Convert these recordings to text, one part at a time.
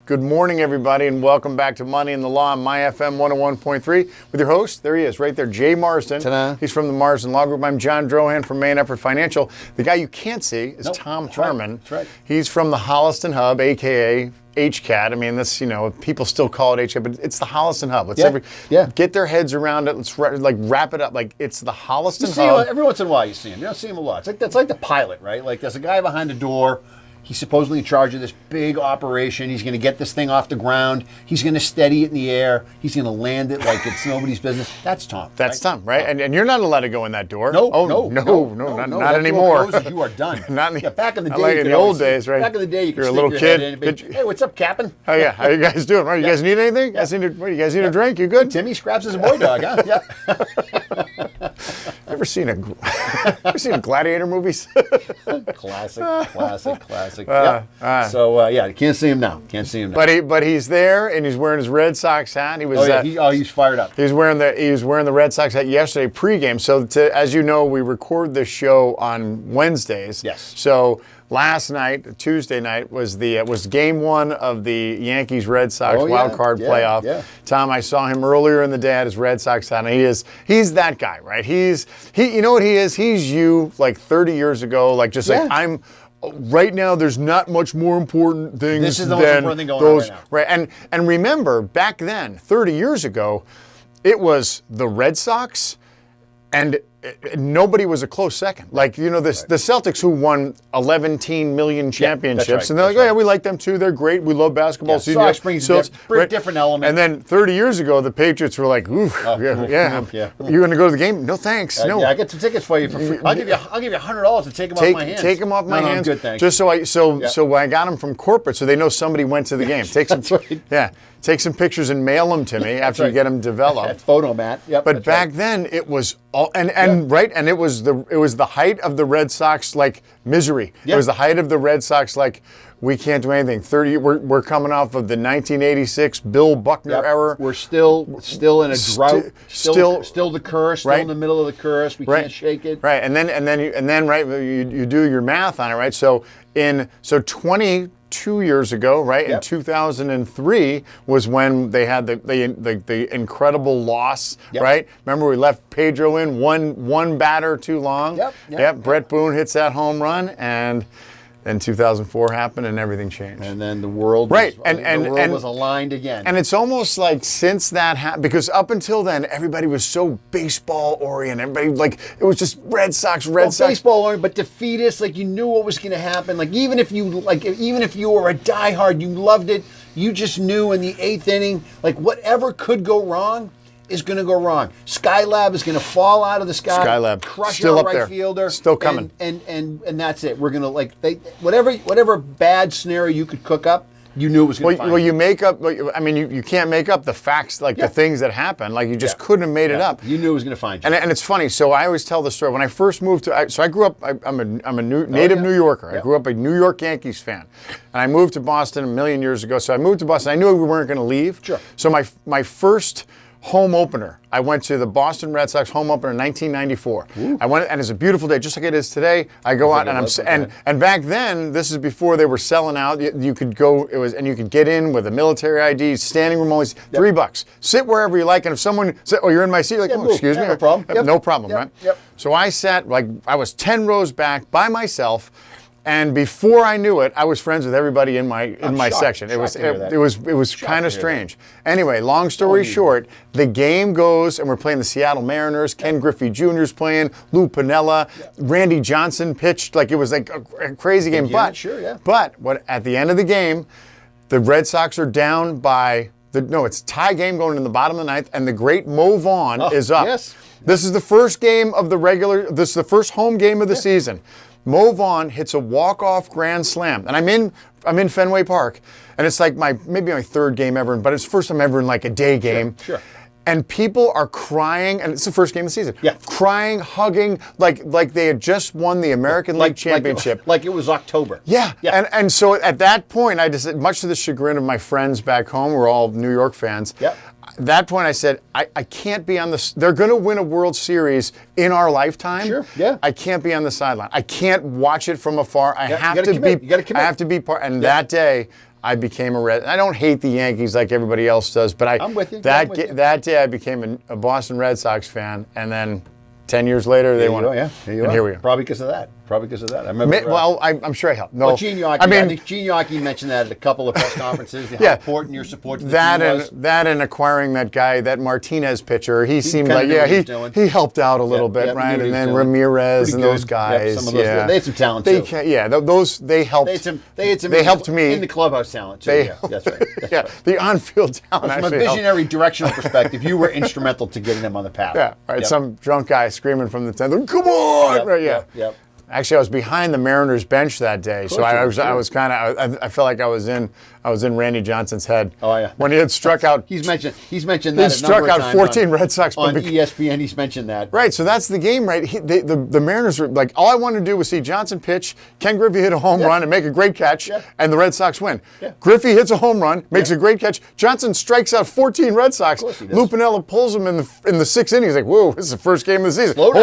Good morning, everybody, and welcome back to Money and the Law on My FM 101.3 with your host. There he is, right there, Jay Marsden. Ta-da. He's from the Marsden Law Group. I'm John Drohan from Main Effort Financial. The guy you can't see is Tom Harmon. That's right. He's from the Holliston Hub, a.k.a. HCAT. I mean, this, people still call it HCAT, but it's the Holliston Hub. Let's get their heads around it. Let's wrap it up. Like, it's the Holliston Hub. Every once in a while you see him. You don't see him a lot. It's like the pilot, right? Like, there's a guy behind the door. He's supposedly in charge of this big operation. He's going to get this thing off the ground. He's going to steady it in the air. He's going to land it like it's nobody's business. That's Tom. That's Tom, right? And you're not allowed to go in that door. No, not anymore. Closes, you are done. Not in back in the day. Like in the old days, right? Back in the day, you could You're a stick little your kid. head in. Hey, what's up, Captain? Oh yeah, how you guys doing? Right? You guys need anything? You guys need a drink? You good? Timmy Scraps is a boy dog, huh? Yeah. Ever seen a Gladiator movies? Classic. You can't see him now. But he's there, and he's wearing his Red Sox hat. He was. He's fired up. He was wearing the Red Sox hat yesterday pregame. So as you know, we record this show on Wednesdays. Yes. So last night, Tuesday night, was game one of the Yankees Red Sox wild card playoff. Yeah. Tom, I saw him earlier in the day at his Red Sox hat, and he's that guy, right? You know what he is? He's you like 30 years ago, like I'm. Right now, there's not much more important things. This is the most important thing going on right now. Right, and remember, back then, 30 years ago, it was the Red Sox, and nobody was a close second. Like, the Celtics, who won 11 million championships, and they're like, oh yeah, we like them too. They're great. We love basketball. Yeah, Sox brings a different element. And then 30 years ago, the Patriots were like, ooh, yeah. You're going to go to the game? No, thanks. No. Yeah, I get some tickets for you for free. I'll give you $100 to take them off my hands. Take them off my hands. Good, thanks. Just so I got them from corporate, so they know somebody went to the game. Take some, take some pictures and mail them to me after you get them developed. Photomat. Yep. But back then it was all and it was the height of the Red Sox misery. It was the height of the Red Sox we can't do anything. We're coming off of the 1986 Bill Buckner era. We're still in a drought. Still the curse. Still in the middle of the curse. We can't shake it. Right, and then you do your math on it, right? So 22 years ago, right? In 2003 was when they had the incredible loss, right? Remember we left Pedro in one batter too long. Brett Boone hits that home run, and then 2004 happened and everything changed. And then the world was aligned again. And it's almost like since that happened, because up until then, everybody was so baseball oriented. Everybody, it was just Red Sox. Baseball oriented, but defeatist, you knew what was going to happen. Even if you were a diehard, you loved it, you just knew in the eighth inning, whatever could go wrong is going to go wrong. Skylab is going to fall out of the sky. Skylab crush still our up there. fielder. Still coming. And that's it. We're going to whatever bad scenario you could cook up, you knew it was going to find. Well, you make up. I mean, you can't make up the facts, the things that happen. You just couldn't have made it up. You knew it was going to find you. And it's funny. So I always tell the story when I first moved to. So I grew up. I'm a native New Yorker. I grew up a New York Yankees fan, and I moved to Boston a million years ago. So I moved to Boston. I knew we weren't going to leave. Sure. So my first home opener, I went to the Boston Red Sox home opener in 1994. Ooh. I went, and it's a beautiful day, just like it is today. I go out, and back then, this is before they were selling out. You could go, and you could get in with a military ID, standing room only, $3. Sit wherever you like, and if someone said, "Oh, you're in my seat," excuse me, no problem. No problem, right? Yep. So I sat I was 10 rows back by myself. And before I knew it, I was friends with everybody in my section. It was kind of strange. Anyway, long story short, the game goes, and we're playing the Seattle Mariners. Ken Griffey Jr. is playing. Lou Piniella, Randy Johnson pitched. It was a crazy game. But at the end of the game, the Red Sox are down by it's a tie game going in the bottom of the ninth, and the great Mo Vaughn is up. Yes. This is the first game of this is the first home game of the season. Mo Vaughn hits a walk-off grand slam, and I'm in Fenway Park, and it's maybe my third game ever, but it's the first time ever in a day game. Sure. And people are crying, and it's the first game of the season. Yeah. Crying, hugging, like they had just won the American League Championship. Like it was October. Yeah. And so at that point, I just, much to the chagrin of my friends back home, we're all New York fans. Yep. At that point, I said, I can't be on the. They're going to win a World Series in our lifetime. Sure. Yeah. I can't be on the sideline. I can't watch it from afar. I have to be. You got to commit. I have to be part. And that day, I became a Red. I don't hate the Yankees like everybody else does, but I'm with you. That I'm with you. that day I became a Boston Red Sox fan, and then 10 years later they won. Yeah, here we are. Probably because of that. I remember. Well, I'm sure I helped. No, Well, Gene Yawkey. I think Gene Yawkey mentioned that at a couple of press conferences. How important your support to the team was. That and acquiring that guy, that Martinez pitcher. He seemed like he helped out a little bit, right? And then Ramirez and those guys. Some of those, they had some talent too. They helped. They helped me in the clubhouse talent too. That's right. The on-field talent. From a visionary, directional perspective, you were instrumental to getting them on the path. Yeah, right. Some drunk guy screaming from the tent, "Come on!" Yep. Actually, I was behind the Mariners bench that day, so I was kind of. I felt like I was in Randy Johnson's head. Oh yeah. When he had struck out. He's mentioned that. He struck out 14 Red Sox on ESPN. He's mentioned that. Right. So that's the game, right? The Mariners were like, all I wanted to do was see Johnson pitch, Ken Griffey hit a home run and make a great catch, and the Red Sox win. Yeah. Griffey hits a home run, makes a great catch. Johnson strikes out 14 Red Sox. Lupinella pulls him in the sixth inning. He's like, "Whoa, this is the first game of the season. Hold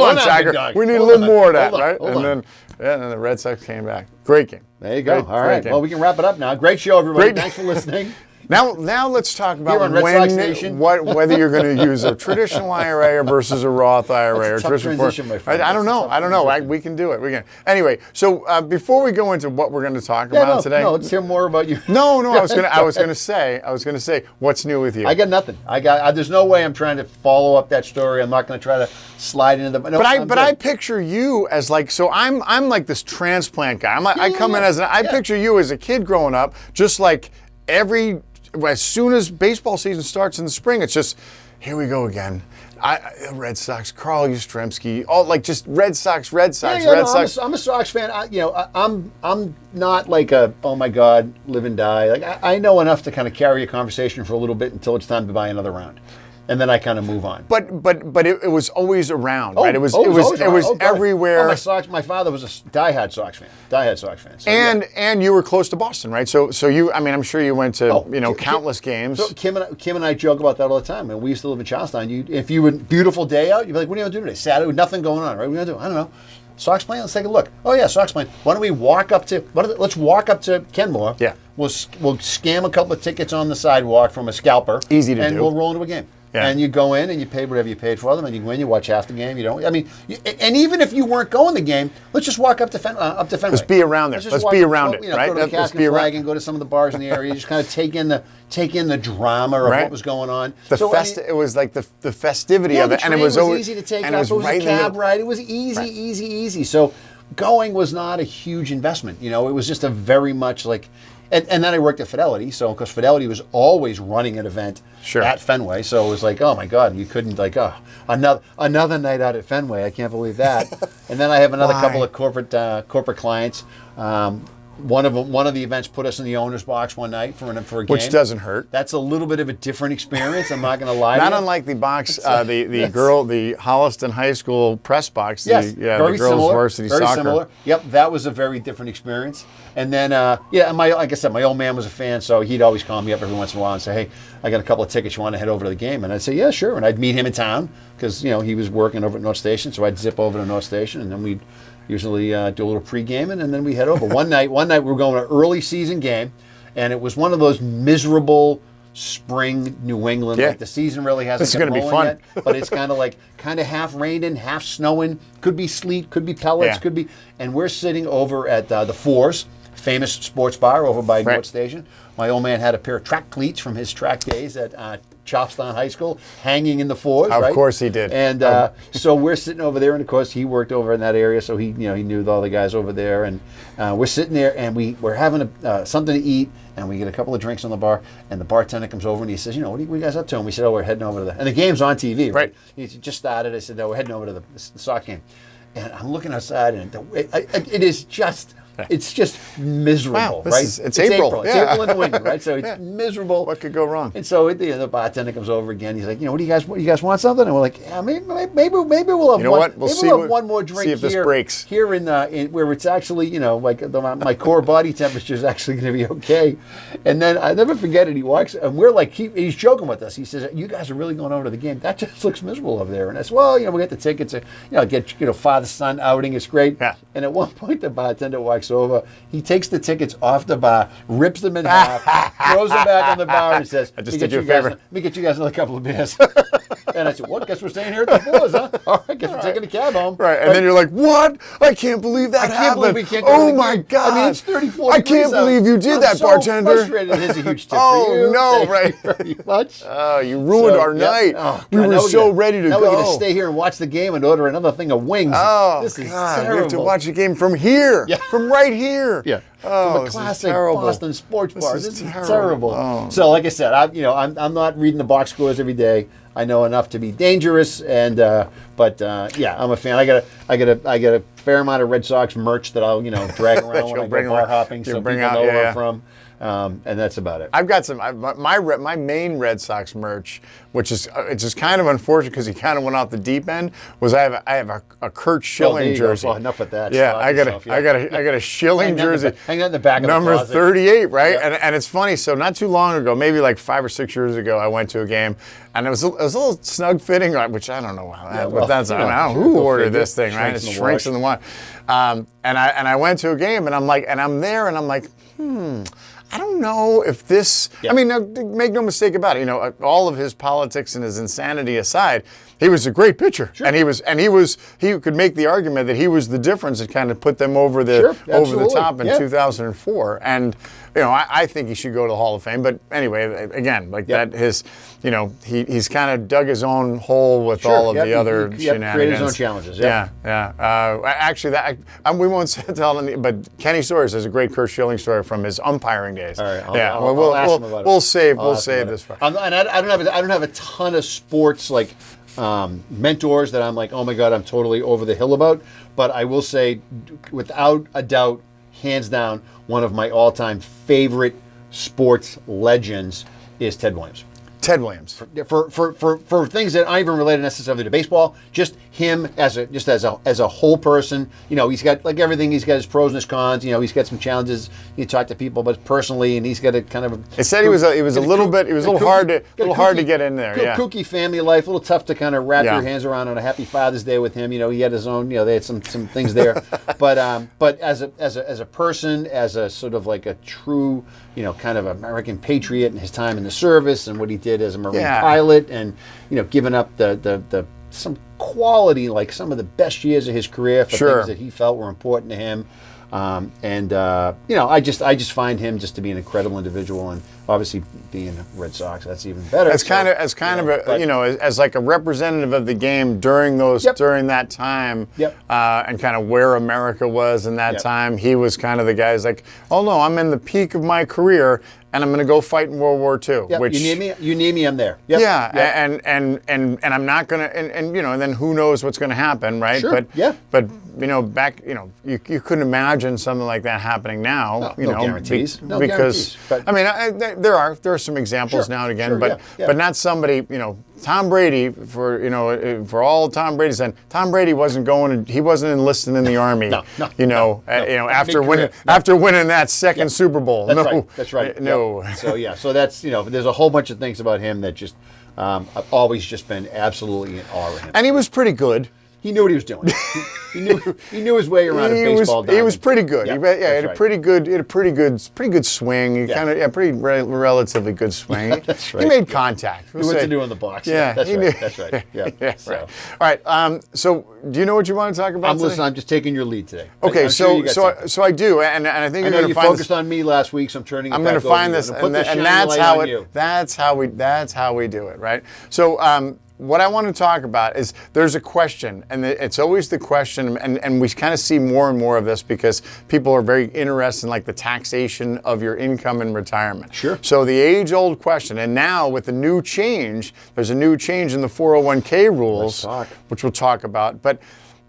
on, Tiger. We need a little more of that, right?" And then the Red Sox came back. Great game. There you go. All right. Well, we can wrap it up now. Great show, everybody. Thanks for listening. Now let's talk about whether you're going to use a traditional IRA versus a Roth IRA or traditional. I don't know. We can do it. We can. Anyway, so before we go into what we're going to talk about today, let's hear more about you. No. I was going to say what's new with you. I got nothing. There's no way I'm trying to follow up that story. I'm not going to try to slide into the. No, but I picture you as like, so I'm like this transplant guy. I come in as I picture you as a kid growing up, just like as soon as baseball season starts in the spring, it's just, here we go again. Red Sox, Carl Yastrzemski, all like just Red Sox. Sox. I'm a Sox fan. I'm not like a, oh my God, live and die. Like I know enough to kind of carry a conversation for a little bit until it's time to buy another round. And then I kind of move on. But it was always around, right? It was everywhere. My father was a diehard Sox fan. So and you were close to Boston, right? So you, I mean, I'm sure you went to countless games. So Kim and I joke about that all the time. And we used to live in Charlestown. If you were beautiful day out, you'd be like, "What are you gonna do today? Saturday, nothing going on, right? What are you gonna do? I don't know. Sox playing? Let's take a look. Oh yeah, Sox playing. Why don't we walk up to? Let's walk up to Kenmore. Yeah. We'll scam a couple of tickets on the sidewalk from a scalper. Easy to do. And we'll roll into a game. Yeah. And you go in and you pay whatever you paid for them, and you win. You watch half the game. You don't. I mean, and even if you weren't going the game, let's just walk up to Fenway. Let's be around there. Let's be around it, right? Go to the Cask and Flag and go to some of the bars in the area. Just kind of take in the drama of what was going on. It was like the festivity of it, and it was easy to take. And it was a cab ride. It was easy. So going was not a huge investment. It was just a very much like. And then I worked at Fidelity, so because Fidelity was always running an event at Fenway, so it was like, oh my God, you couldn't another night out at Fenway. I can't believe that. And then I have another couple of corporate clients. One of the events put us in the owner's box one night for a game. Which doesn't hurt. That's a little bit of a different experience. I'm not going to lie. Not unlike the box, the Holliston High School press box. Yes, the girls' varsity soccer. Very similar. Yep, that was a very different experience. And then, like I said, my old man was a fan, so he'd always call me up every once in a while and say, "Hey, I got a couple of tickets. You want to head over to the game?" And I'd say, "Yeah, sure." And I'd meet him in town because he was working over at North Station, so I'd zip over to North Station, and then we'd usually do a little pre-gaming, and then we head over. One night we were going to an early season game, and it was one of those miserable spring New England. Like the season really hasn't. This is going to be fun, yet, but it's kind of half raining, half snowing. Could be sleet, could be pellets, could be. And we're sitting over at the Fours, famous sports bar over by North Station. My old man had a pair of track cleats from his track days at Charlestown High School hanging in the Fours. Of course he did. And so we're sitting over there, and of course he worked over in that area, so he knew all the guys over there. And we're sitting there, and we're having something to eat, and we get a couple of drinks on the bar, and the bartender comes over and he says, "What are you guys up to?" And we said, "Oh, we're heading over to and the game's on TV, right?" He just started. I said, "No, we're heading over to the Sox game." And I'm looking outside, and it is just. It's just miserable, right? It's April. It's April in New England, right? So it's miserable. What could go wrong? And so the bartender comes over again. He's like, "What do you guys want something?" And we're like, "Yeah, maybe we'll have one more drink see if this breaks here in where it's actually my core body temperature is actually going to be okay." And then I never forget it. He walks, and we're like, he's joking with us. He says, "You guys are really going over to the game? That just looks miserable over there." And I said, "Well, we got the tickets. Get father son outing. It's great." Yeah. And at one point, the bartender walks walks over. He takes the tickets off the bar, rips them in half, throws them back on the bar, and says, I just did you a favor. Let me get you guys another couple of beers. And I said, what? Guess we're staying here at the Fours, huh? All right, guess we're taking a cab home. Right, and then you're like, what? I can't believe that happened. I can't believe we can't go Oh, to the my game. God. I mean, it's 34 I can't believe you did that, so bartender. Frustrated. Here's a huge tip Oh, for you. no, Thank right. you very much. Oh, you ruined our night. Oh, we God, were so ready to now go. Now we're going to stay here and watch the game and order another thing of wings. Oh, this is God. terrible. We have to watch the game from here. Yeah. From right here. Yeah. Oh, from a classic Boston sports bar. This is terrible. Oh. So, like I said, I'm not reading the box scores every day. I know enough to be dangerous, and but I'm a fan. I got a fair amount of Red Sox merch that I'll drag around when I go bar hopping, so people know where I'm from. And that's about it. I've got some my main Red Sox merch, which is it's just kind of unfortunate because he kind of went off the deep end. Was I have a Kurt Schilling jersey. Oh, enough with that. Yeah, I got a Schilling jersey. Hang out in the back of number the closet. 38, right? Yep. And it's funny. So not too long ago, maybe like 5 or 6 years ago, I went to a game, and it was a little snug fitting, which I don't know how that. But that's I don't know who ordered this thing, right? It shrinks in the wash. And I went to a game, and I'm there, and I'm like, I don't know if this. I mean, make no mistake about it. All of his politics and his insanity aside, he was a great pitcher, and he could make the argument that he was the difference that kind of put them over the top in 2004. And I think he should go to the Hall of Fame. But anyway, again, that he's kind of dug his own hole with all of the other shenanigans. Created his own challenges. Yeah. Actually, we won't tell any, but Kenny Sawyers has a great Kurt Schilling story from his umpiring days. All right, we'll ask him about it. We'll save this for. And I don't have a ton of sports mentors that I'm like, oh my God, I'm totally over the hill about. But I will say, without a doubt, hands down, one of my all-time favorite sports legends is Ted Williams. Ted Williams. For things that aren't even related necessarily to baseball, just him as a whole person. He's got like everything. He's got his pros and his cons. He's got some challenges. You talk to people, but personally, and he's got a kind of. They said he was a little hard to get in there. Yeah. Kooky family life, a little tough to kind of wrap your hands around on a Happy Father's Day with him. He had his own. They had some things there, but as a person, as a sort of like a true kind of American patriot in his time in the service and what he did as a Marine pilot, and giving up the some quality, like some of the best years of his career for things that he felt were important to him. I just find him just to be an incredible individual, and obviously being a Red Sox, that's even better. As like a representative of the game during that time, and kind of where America was in that time. He was kind of the guy who's like, oh no, I'm in the peak of my career, and I'm going to go fight in World War II. Yep. Which you need me, I'm there. Yep. Yeah, and I'm not going to, and then who knows what's going to happen, right? Sure. But back, you couldn't imagine something like that happening now. No guarantees. No because guarantees, but there are some examples now and again, but not somebody. Tom Brady, for all Tom Brady said, Tom Brady wasn't enlisting in the army. After winning that second Super Bowl. That's right. No. So that's there's a whole bunch of things about him that just I've always just been absolutely in awe of him. And he was pretty good. He knew what he was doing. He knew his way around a baseball diamond. He was pretty good. Yeah, he had a pretty good swing. He pretty relatively good swing. That's right. He made contact. He went to do in the box. Yeah, that's right. Yeah. So. All right. So, do you know what you want to talk about? I'm just taking your lead today. Okay. So I do, and I think you're going to find. You focused on me last week, so I'm turning. I'm going to find this, and that's how we do it, right? So. What I want to talk about is there's a question, and it's always the question, and we kind of see more and more of this because people are very interested in like the taxation of your income in retirement. Sure. So the age-old question, and now with the new change, there's a new change in the 401k rules, which we'll talk about, but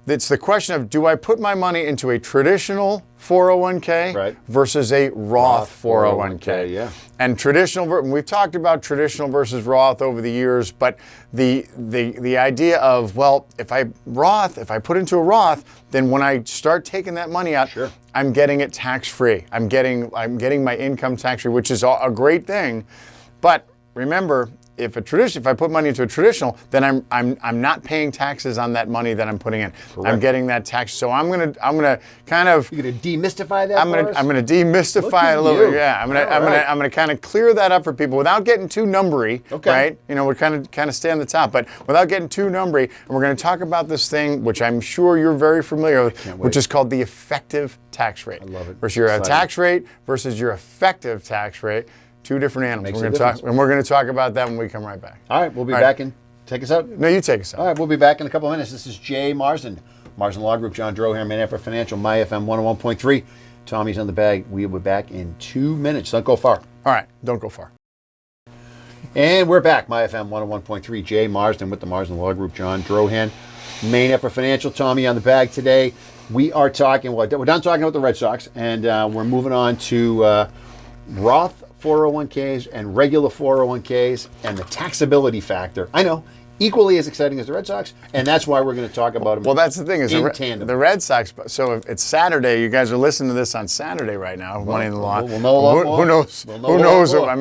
it's the question of, do I put my money into a traditional 401k versus a Roth 401k? Yeah. And we've talked about traditional versus Roth over the years, but the idea of, well, if I put into a Roth, then when I start taking that money out, I'm getting it tax-free. I'm getting my income tax-free, which is a great thing. But remember, if I put money into a traditional, then I'm not paying taxes on that money that I'm putting in. Correct. I'm getting that tax. So I'm gonna kind of. You're gonna demystify that. I'm gonna demystify it a little bit. Yeah, I'm gonna kind of clear that up for people without getting too numbery. Okay. Right? You know, we're kind of stay on the top, but without getting too numbery. And we're gonna talk about this thing, which I'm sure you're very familiar with, which is called the effective tax rate. I love it. Versus your tax rate versus your effective tax rate. Two different animals. We're going to talk about that when we come right back. All right, we'll be back and take us out. No, you take us out. All right, we'll be back in a couple of minutes. This is Jay Marsden, Marsden Law Group, John Drow here, Man for Financial, My FM 101.3. Tommy's on the bag. We'll be back in 2 minutes. Don't go far. All right, don't go far. And we're back. My FM 101.3. Jay Marsden with the Marsden Law Group, John Drohan, Main for Financial. Tommy on the bag today. We are talking. We're done talking about the Red Sox, and we're moving on to Roth 401ks and regular 401ks and the taxability factor. I know, equally as exciting as the Red Sox, and that's why we're going to talk about them. Well, that's the thing is tandem. The Red Sox. So if it's Saturday. You guys are listening to this on Saturday right now. Money in the Law. We'll know a lot more. Who knows? We'll know Who a lot knows? more. I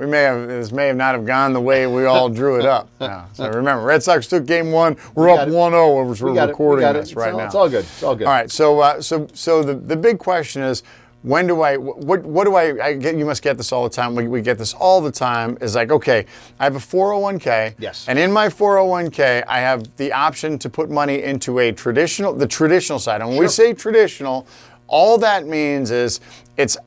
mean, this may have not have gone the way we all drew it up. Yeah. So remember, Red Sox took Game 1. We're up 1-0 as we're recording this right now. It's all good. It's all good. All right. So the big question is. When do what do I get? You must get this all the time. We get this all the time. Is like, okay, I have a 401k. Yes. And in my 401k, I have the option to put money into the traditional side. And when we say traditional, all that means is it's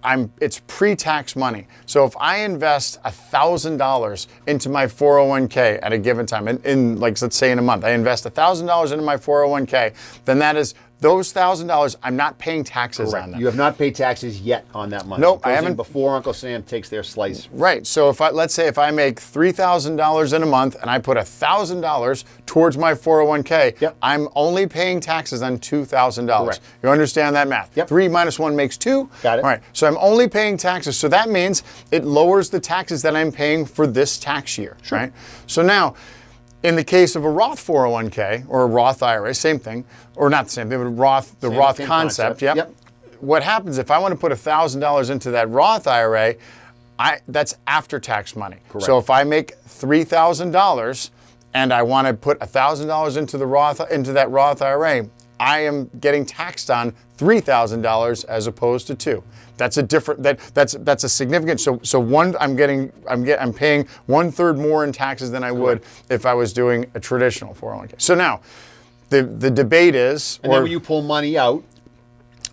pre-tax money. So if I invest $1,000 into my 401k at a given time, in like let's say in a month, I invest $1,000 into my 401k, then that is. Those $1,000, I'm not paying taxes on them. You have not paid taxes yet on that money. Nope, I haven't. Before Uncle Sam takes their slice. Right. So let's say if I make $3,000 in a month and I put $1,000 towards my 401k, yep. I'm only paying taxes on $2,000. Correct. You understand that math? Yep. 3 minus 1 makes 2. Got it. All right. So I'm only paying taxes. So that means it lowers the taxes that I'm paying for this tax year. Sure. Right. So now. In the case of a Roth 401k or a Roth IRA, same thing, or not the same thing, but the Roth concept. Yep. What happens if I want to put $1,000 into that Roth IRA? That's after-tax money. Correct. So if I make $3,000 and I want to put $1,000 into that Roth IRA, I am getting taxed on $3,000 as opposed to $2,000. That's a different. That's a significant. So one, I'm paying 1/3 more in taxes than I would if I was doing a traditional 401k. So now, the debate is. And then when you pull money out.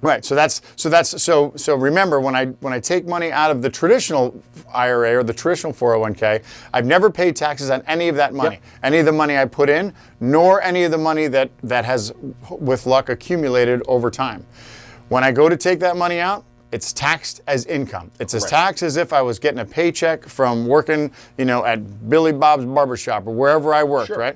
Right. So remember when I take money out of the traditional IRA or the traditional 401k, I've never paid taxes on any of that money. Yep. Any of the money I put in, nor any of the money that has, with luck, accumulated over time. When I go to take that money out, it's taxed as income. It's as taxed as if I was getting a paycheck from working, at Billy Bob's barbershop or wherever I worked, sure. Right?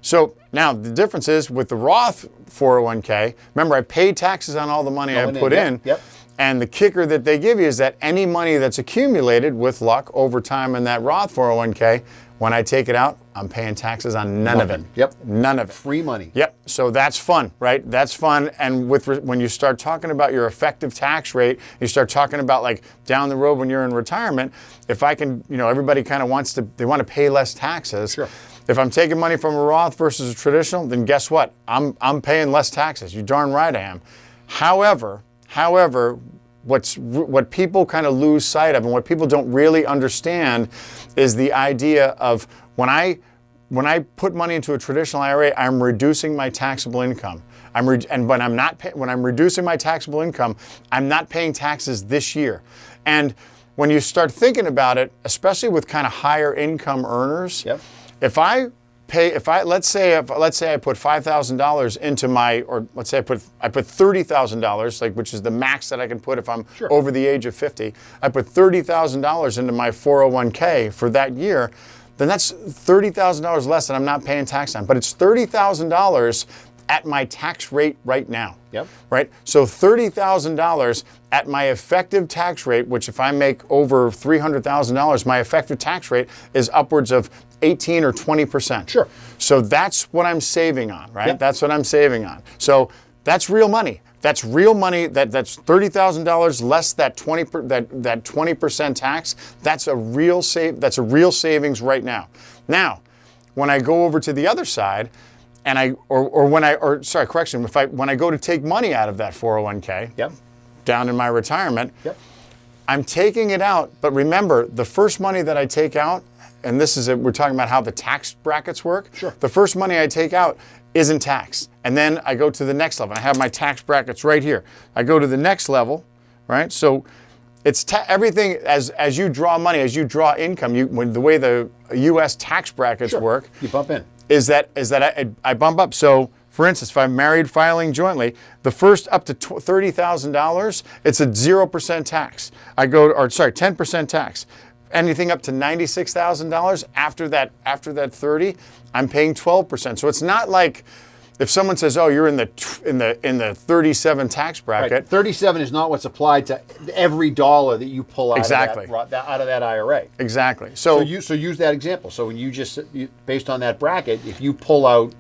So now the difference is with the Roth 401k, remember I paid taxes on all the money I put in. Yep. And the kicker that they give you is that any money that's accumulated with luck over time in that Roth 401k, when I take it out, I'm paying taxes on none of it. Yep. None of it. Free money. Yep. So that's fun, right? That's fun. And when you start talking about your effective tax rate, you start talking about like down the road when you're in retirement, if I can, everybody kind of want to pay less taxes. Sure. If I'm taking money from a Roth versus a traditional, then guess what? I'm paying less taxes. You darn right I am. However, what people kind of lose sight of and what people don't really understand is the idea of when I put money into a traditional IRA, I'm reducing my taxable income. When I'm reducing my taxable income, I'm not paying taxes this year. And when you start thinking about it, especially with kind of higher income earners, yep. Let's say I put $5,000 into let's say I put $30,000, which is the max that I can put if I'm sure. over the age of 50. I put $30,000 into my 401k for that year, then that's $30,000 less than I'm not paying tax on. But it's $30,000 at my tax rate right now. Yep. Right? So $30,000 at my effective tax rate, which if I make over $300,000, my effective tax rate is upwards of 18 or 20%. Sure. So that's what I'm saving on, right? Yep. That's what I'm saving on. So that's real money. That's real money. That's $30,000 less that 20% tax. That's a real savings right now. Now, when I go over to the other side, and when I go to take money out of that 401k, Yep. down in my retirement, Yep. I'm taking it out. But remember, the first money that I take out, and we're talking about how the tax brackets work. Sure. The first money I take out isn't taxed. And then I go to the next level. I have my tax brackets right here. I go to the next level, right? So it's everything as you draw money, as you draw income, the way the U.S. tax brackets work, you bump in. Is that I bump up. So for instance, if I'm married filing jointly, the first up to $30,000, it's a 0% tax. 10% tax. Anything up to $96,000 after that 30, I'm paying 12%. So it's not like if someone says, "Oh, you're in the 37 tax bracket." Right. 37 is not what's applied to every dollar that you pull out Exactly. of that IRA. Exactly. So use that example. So when based on that bracket, if you pull out,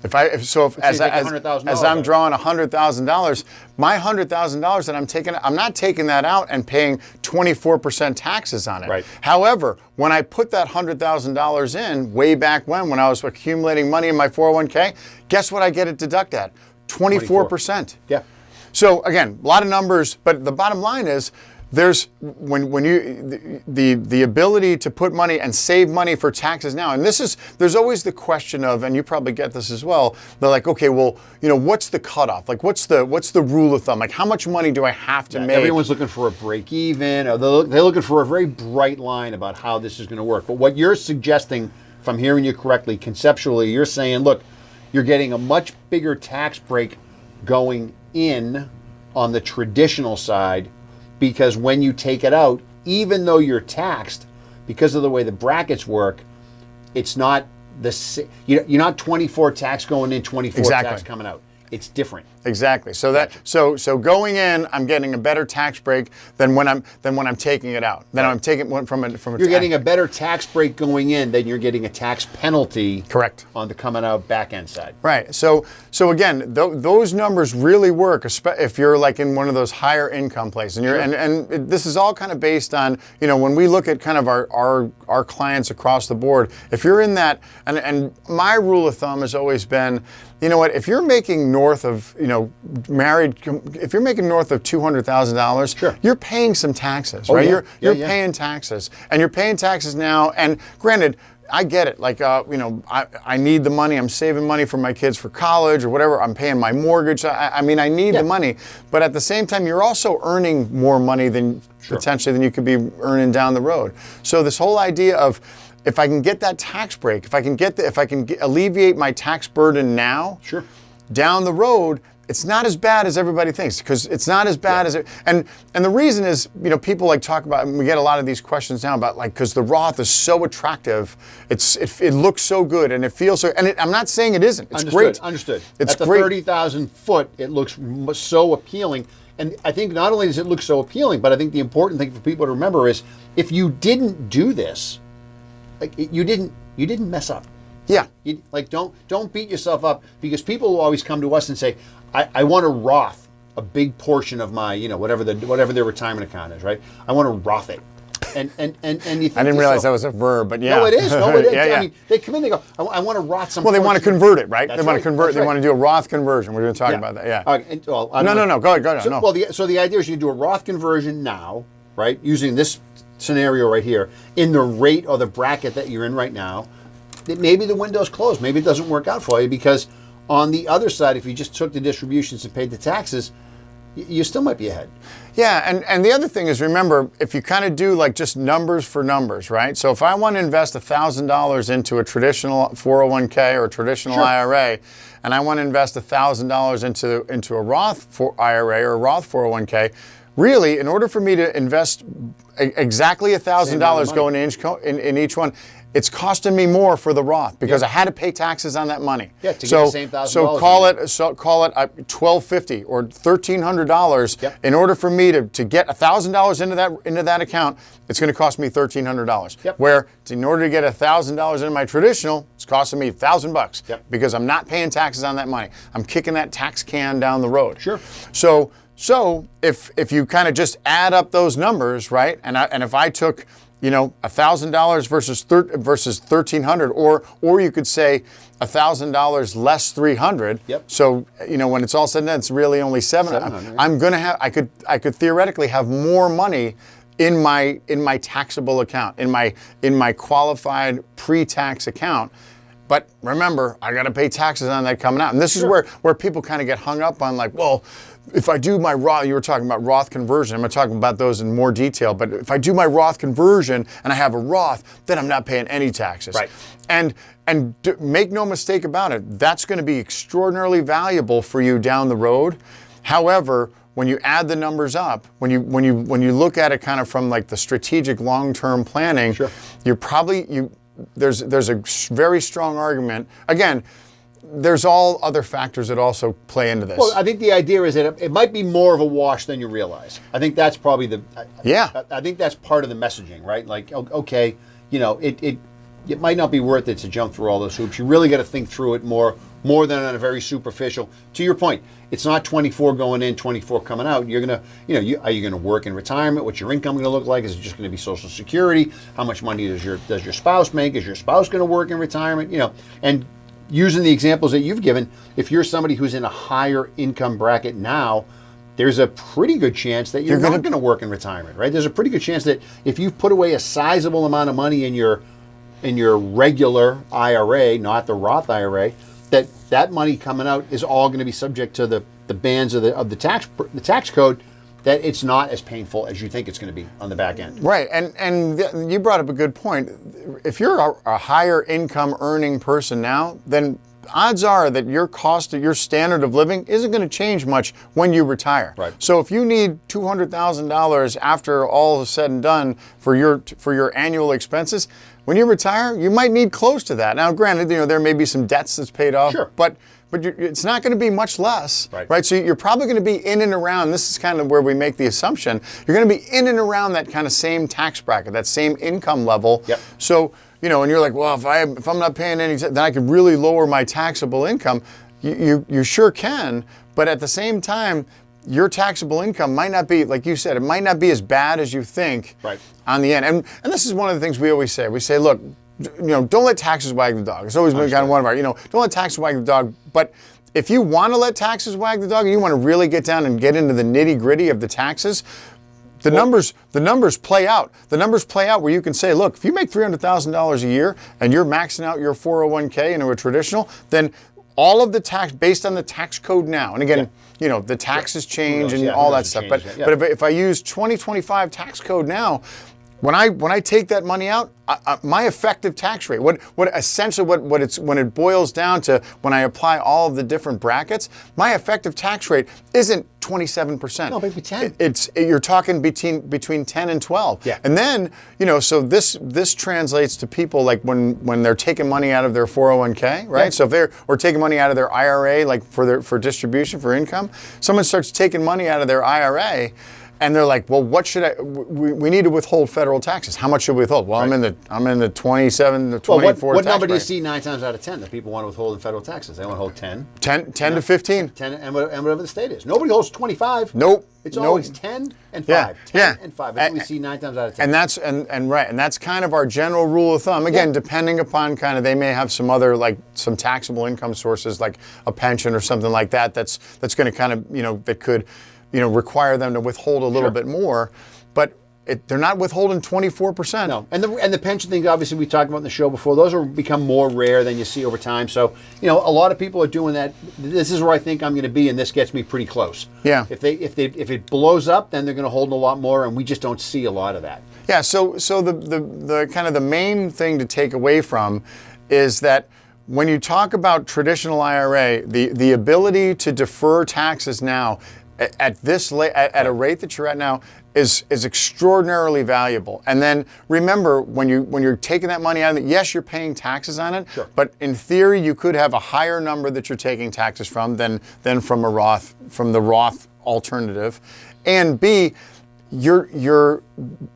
as I'm drawing $100,000, my $100,000 that I'm taking, I'm not taking that out and paying 24% taxes on it. Right. However, when I put that $100,000 in way back when I was accumulating money in my 401k, guess what I get it deduct at? 24%. Yeah. So again, a lot of numbers, but the bottom line is, there's the ability to put money and save money for taxes now, and there's always the question of, and you probably get this as well. They're like, okay, well, what's the cutoff? Like, what's the rule of thumb? Like, how much money do I have to make? Everyone's looking for a break even, or they're looking for a very bright line about how this is going to work. But what you're suggesting, if I'm hearing you correctly, conceptually, you're saying, look, you're getting a much bigger tax break going in on the traditional side. Because when you take it out, even though you're taxed, because of the way the brackets work, it's not you're not 24 tax going in, 24 tax coming out. It's different. Exactly. So so going in, I'm getting a better tax break than when I'm taking it out. Then I'm taking one from a. You're getting a better tax break going in than you're getting a tax penalty. Correct. On the coming out back end side. Right. So again, those numbers really work if you're like in one of those higher income places, and this is all kind of based on when we look at kind of our clients across the board. If you're in that, and my rule of thumb has always been, if you're making north of if you're making north of $200,000, sure, you're paying some taxes, right? Yeah. You're paying taxes, and you're paying taxes now. And granted, I get it. Like, I need the money. I'm saving money for my kids for college or whatever. I'm paying my mortgage. I need the money. But at the same time, you're also earning more money than potentially than you could be earning down the road. So this whole idea of, if I can get that tax break, if I can alleviate my tax burden now, down the road, it's not as bad as everybody thinks, because it's not as bad as it. And the reason is, people like talk about, and we get a lot of these questions now about, like, because the Roth is so attractive, it looks so good and it feels so. And I'm not saying it isn't. It's great. Understood. It's at the great. 30,000 foot, it looks so appealing. And I think not only does it look so appealing, but I think the important thing for people to remember is, if you didn't do this, like, you didn't mess up. Yeah. Don't beat yourself up, because people will always come to us and say, I want to Roth a big portion of my, whatever their retirement account is, right? I want to Roth it. And you think, I didn't realize that was a verb, but yeah. No, it is. Yeah. I mean, they come in, they go, I want to Roth some. Well, they want to convert it, right? That's They want right. to convert. That's They right. want to do a Roth conversion. We're going to talk about that. Yeah. No. Go ahead. No. So the idea is you do a Roth conversion now, right? Using this scenario right here, in the rate or the bracket that you're in right now. Maybe the window's closed. Maybe it doesn't work out for you, because on the other side, if you just took the distributions and paid the taxes, you still might be ahead. Yeah, and the other thing is, remember, if you kind of do like just numbers for numbers, right? So if I want to invest $1,000 into a traditional 401k or a traditional IRA, and I want to invest $1,000 into a Roth IRA or a Roth 401k, really, in order for me to invest exactly $1,000 going in each one, it's costing me more for the Roth, because I had to pay taxes on that money. Yeah, to get the same $1,000. So call it $1,250 or $1,300 in order for me to get $1,000 into that account. It's going to cost me $1,300. Yep. Where in order to get $1,000 into my traditional, it's It's costing me $1,000 Yep. because I'm not paying taxes on that money. I'm kicking that tax can down the road. Sure. So if you kind of just add up those numbers, right? And if I took, $1,000 versus $1,300, or you could say $1,000 less $300. Yep. So when it's all said and done, it's really only $700. I'm gonna have. I could theoretically have more money in my taxable account, in my qualified pre-tax account. But remember, I got to pay taxes on that coming out. And this is where people kind of get hung up on, like, well, if I do my Roth, you were talking about Roth conversion. I'm going to talk about those in more detail. But if I do my Roth conversion and I have a Roth, then I'm not paying any taxes. Right. And make no mistake about it, that's going to be extraordinarily valuable for you down the road. However, when you add the numbers up, when you look at it kind of from like the strategic long-term planning, sure. There's a very strong argument. Again, there's all other factors that also play into this. Well, I think the idea is that it might be more of a wash than you realize. I think that's probably I think that's part of the messaging, right? Like, okay, it might not be worth it to jump through all those hoops. You really got to think through it more than on a very superficial. To your point, it's not 24 going in, 24 coming out. You're gonna, are you gonna work in retirement? What's your income gonna look like? Is it just gonna be Social Security? How much money does your spouse make? Is your spouse gonna work in retirement? And using the examples that you've given, if you're somebody who's in a higher income bracket now, there's a pretty good chance that you're not gonna work in retirement, right? There's a pretty good chance that if you've put away a sizable amount of money in your regular IRA, not the Roth IRA, that money coming out is all going to be subject to the bands of the tax code, that it's not as painful as you think it's going to be on the back end. Right, and you brought up a good point. If you're a higher income earning person now, then odds are that your standard of living isn't going to change much when you retire. Right. So if you need $200,000 after all is said and done for your annual expenses, when you retire, you might need close to that. Now, granted, there may be some debts that's paid off, sure. but it's not going to be much less, right? So you're probably going to be in and around. This is kind of where we make the assumption you're going to be in and around that kind of same tax bracket, that same income level. Yep. So and you're like, well, if I'm not paying any, then I could really lower my taxable income. You sure can, but at the same time, your taxable income might not be, like you said, it might not be as bad as you think on the end. And this is one of the things we always say. We say, look, don't let taxes wag the dog. It's always been kind of one of our, don't let taxes wag the dog. But if you want to let taxes wag the dog and you want to really get down and get into the nitty gritty of the taxes, the numbers play out. The numbers play out where you can say, look, if you make $300,000 a year and you're maxing out your 401k into a traditional, then all of the tax based on the tax code now, and again, the taxes change and all that stuff. But if I use 2025 tax code now, when I take that money out, my effective tax rate, when it boils down to when I apply all of the different brackets, my effective tax rate isn't 27%. No, maybe 10. You're talking between 10 and 12. Yeah. And then, so this translates to people like when they're taking money out of their 401k, right? Yeah. So if or taking money out of their IRA, like for distribution, for income, someone starts taking money out of their IRA, and they're like, well, what should I? We need to withhold federal taxes. How much should we withhold? Well, right. I'm in the 27 to 24. What number do you rate. see 9 times out of 10 that people want to withhold in federal taxes? They want to hold 10. 10 to 15. 10 and whatever the state is. Nobody holds 25. Nope. It's always 10 and 5. Yeah. 10 and 5. That's what we see 9 times out of 10. And that's kind of our general rule of thumb. Again, depending upon kind of, they may have some other, like some taxable income sources, like a pension or something like that. That's going to kind of, that could, require them to withhold a little bit more, but they're not withholding 24%. No, and the pension thing, obviously, we talked about in the show before. Those are become more rare than you see over time. So, a lot of people are doing that. This is where I think I'm going to be, and this gets me pretty close. Yeah. If it blows up, then they're going to hold a lot more, and we just don't see a lot of that. Yeah. So the kind of the main thing to take away from is that when you talk about traditional IRA, the ability to defer taxes now at a rate that you're at now is extraordinarily valuable. And then remember, when you're taking that money out of it, yes, you're paying taxes on it, sure. But in theory, you could have a higher number that you're taking taxes from than from the Roth alternative. And B, you're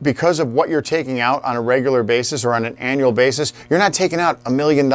because of what you're taking out on a regular basis or on an annual basis, you're not taking out $1 million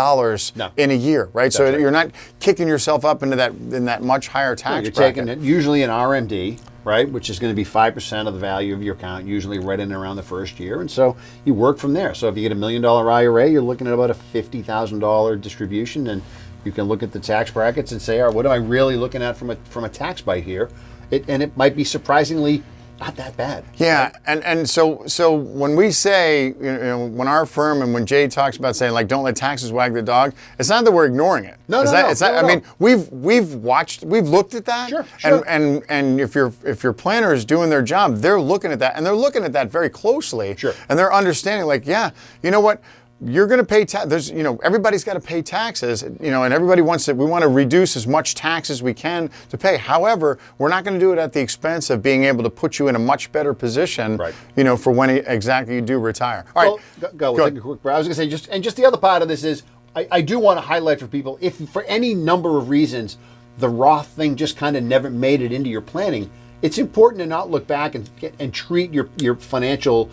in a year, right? That's so right. you're not kicking yourself up into that much higher tax You're bracket. taking it usually an RMD, right, which is going to be 5% of the value of your account, usually right in and around the first year. And so you work from there. So if you get $1 million IRA, you're looking at about a $50,000 distribution, and you can look at the tax brackets and say, all right, what am I really looking at from a tax bite here? And it might be surprisingly not that bad. Yeah, and so when we say, when our firm and when Jay talks about saying like don't let taxes wag the dog, it's not that we're ignoring it. No. It's not. I mean, we've looked at that. Sure. And if your planner is doing their job, they're looking at that, and they're looking at that very closely. Sure. And they're understanding like, yeah, you know what? You're going to pay tax. Everybody's got to pay taxes. And everybody wants to. We want to reduce as much tax as we can to pay. However, we're not going to do it at the expense of being able to put you in a much better position. Right. For when exactly you do retire. All right. Go. We'll take a quick break. I was going to say just the other part of this is I do want to highlight for people, if for any number of reasons the Roth thing just kind of never made it into your planning, it's important to not look back and treat your financial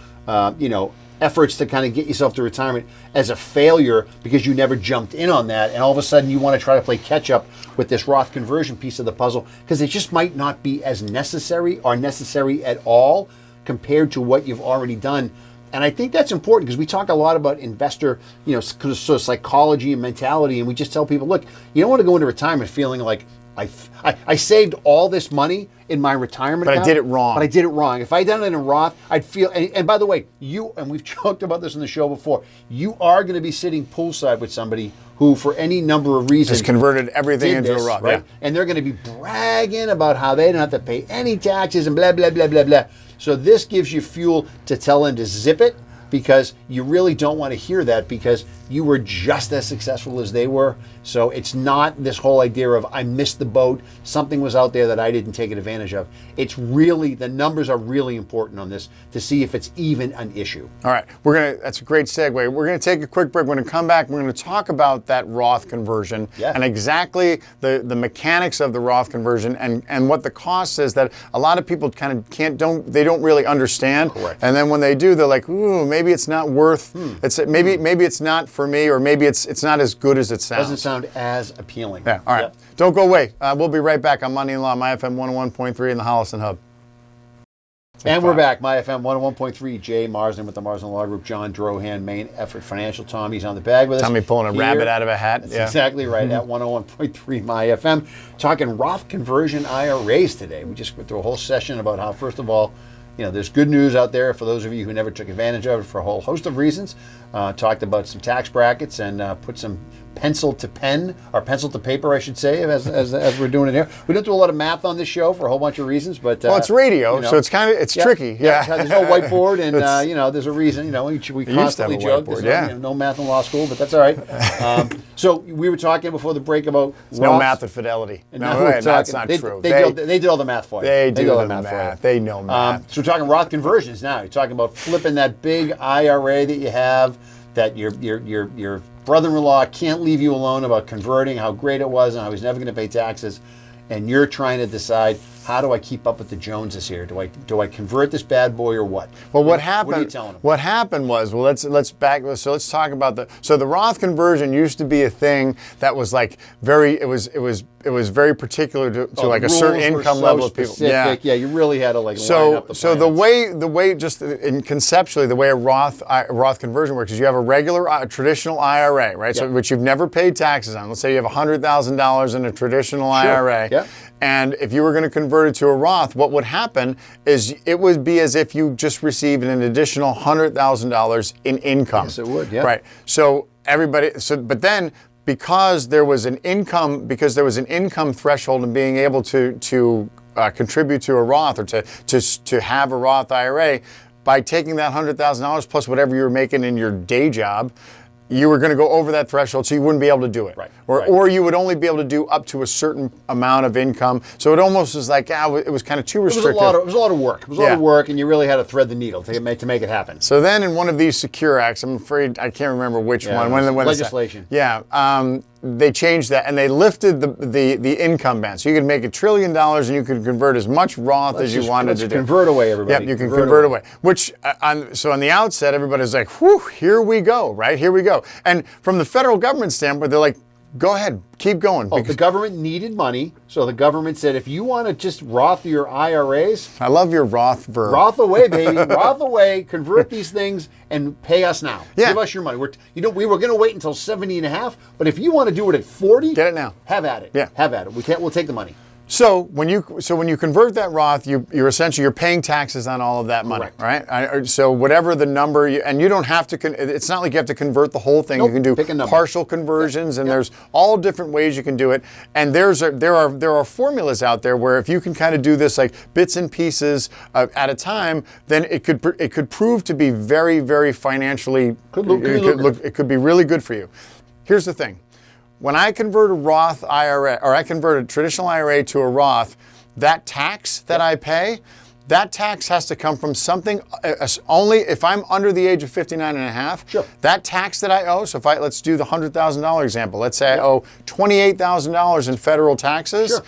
efforts to kind of get yourself to retirement as a failure because you never jumped in on that, and all of a sudden you want to try to play catch up with this Roth conversion piece of the puzzle, because it just might not be as necessary or necessary at all compared to what you've already done. And I think that's important because we talk a lot about investor, sort of psychology and mentality, and we just tell people, look, you don't want to go into retirement feeling like I saved all this money in my retirement account, I did it wrong. But I did it wrong. If I had done it in a Roth, I'd feel, and by the way, we've joked about this in the show before, you are going to be sitting poolside with somebody who, for any number of reasons, has converted everything into this, a Roth. right? Yeah. And they're going to be bragging about how they don't have to pay any taxes and blah, blah, blah, blah, blah. So this gives you fuel to tell them to zip it, because you really don't want to hear that, because you were just as successful as they were. So it's not this whole idea of I missed the boat, something was out there that I didn't take advantage of. It's really, the numbers are really important on this to see if it's even an issue. All right, that's a great segue. We're going to take a quick break. We're going to come back. We're going to talk about that Roth conversion and exactly the mechanics of the Roth conversion and what the cost is that a lot of people kind of they don't really understand. Correct. And then when they do, they're like, ooh, maybe it's not worth. Maybe it's not for me, or maybe it's not as good as it sounds. Doesn't sound as appealing. Yeah. All right. Yep. Don't go away. We'll be right back on Money and Law, My FM 101.3 in the Holliston Hub. And we're back, My FM 101.3, Jay Marsden with the Marsden Law Group, John Drohan, Main Effort Financial. Tommy's on the bag with us. Tommy pulling a rabbit out of a hat. That's exactly right, at 101.3 My FM. Talking Roth conversion IRAs today. We just went through a whole session about how, first of all, there's good news out there for those of you who never took advantage of it for a whole host of reasons. Talked about some tax brackets and put some pencil to pen, or pencil to paper, I should say, as we're doing it here. We don't do a lot of math on this show for a whole bunch of reasons, but well, it's radio, so it's kind of tricky. Yeah. There's no whiteboard, and there's a reason. We constantly joke. There's no math in law school, but that's all right. So we were talking before the break about no math at Fidelity. No, that's not true. They did all the math for you. They do the math. They know math. So we're talking Roth conversions now. You're talking about flipping that big IRA that you have, that your brother-in-law can't leave you alone about converting, how great it was and how he's never going to pay taxes, and you're trying to decide, how do I keep up with the Joneses here? Do I convert this bad boy or what? Well, what happened? What are you telling them? What happened was, let's back. So let's talk about the Roth conversion used to be a thing that was like very very particular to like a certain income level of people. Yeah, you really had to line up the so the way just conceptually the way a Roth conversion works is you have a regular traditional IRA, right? So which you've never paid taxes on. Let's say you have $100,000 in a traditional IRA. Yeah. And if you were going to convert it to a Roth, what would happen is it would be as if you just received an additional $100,000 in income. Yes, it would. Yeah. Right. So but then because there was an income threshold in being able to contribute to a Roth or to have a Roth IRA, by taking that $100,000 plus whatever you were making in your day job, you were going to go over that threshold, so you wouldn't be able to do it. Right. Or you would only be able to do up to a certain amount of income. So it almost was like, it was kind of too restrictive. It was a lot of work. It was a lot of work, and you really had to thread the needle to make it happen. So then in one of these Secure Acts, I'm afraid I can't remember which one. Legislation. they changed that and they lifted the income band. So you could make $1 trillion and you could convert as much Roth as you wanted to do. Convert away, everybody. Yep, you can convert away. Which, so on the outset, everybody's like, whew, here we go, right? Here we go. And from the federal government standpoint, they're like, go ahead, keep going. Oh, the government needed money, so the government said, if you want to just Roth your IRAs. I love your Roth verb. Roth away, baby. Roth away, convert these things, and pay us now. Yeah. Give us your money. We were going to wait until 70 and a half, but if you want to do it at 40, get it now. Have at it. Yeah. Have at it. We'll take the money. So when you convert that Roth, you're essentially paying taxes on all of that money, Correct. right? So whatever the number, and you don't have to. It's not like you have to convert the whole thing. Nope, you can do pick a number. partial conversions, and there's all different ways you can do it. And there are formulas out there where if you can kind of do this like bits and pieces at a time, then it could prove to be very, very financially. It could be really good for you. Here's the thing. When I convert a Roth IRA, or I convert a traditional IRA to a Roth, that tax that I pay, that tax has to come from something, only if I'm under the age of 59 and a half, Sure. that tax that I owe, so let's do the $100,000 example. Let's say I owe $28,000 in federal taxes. Sure.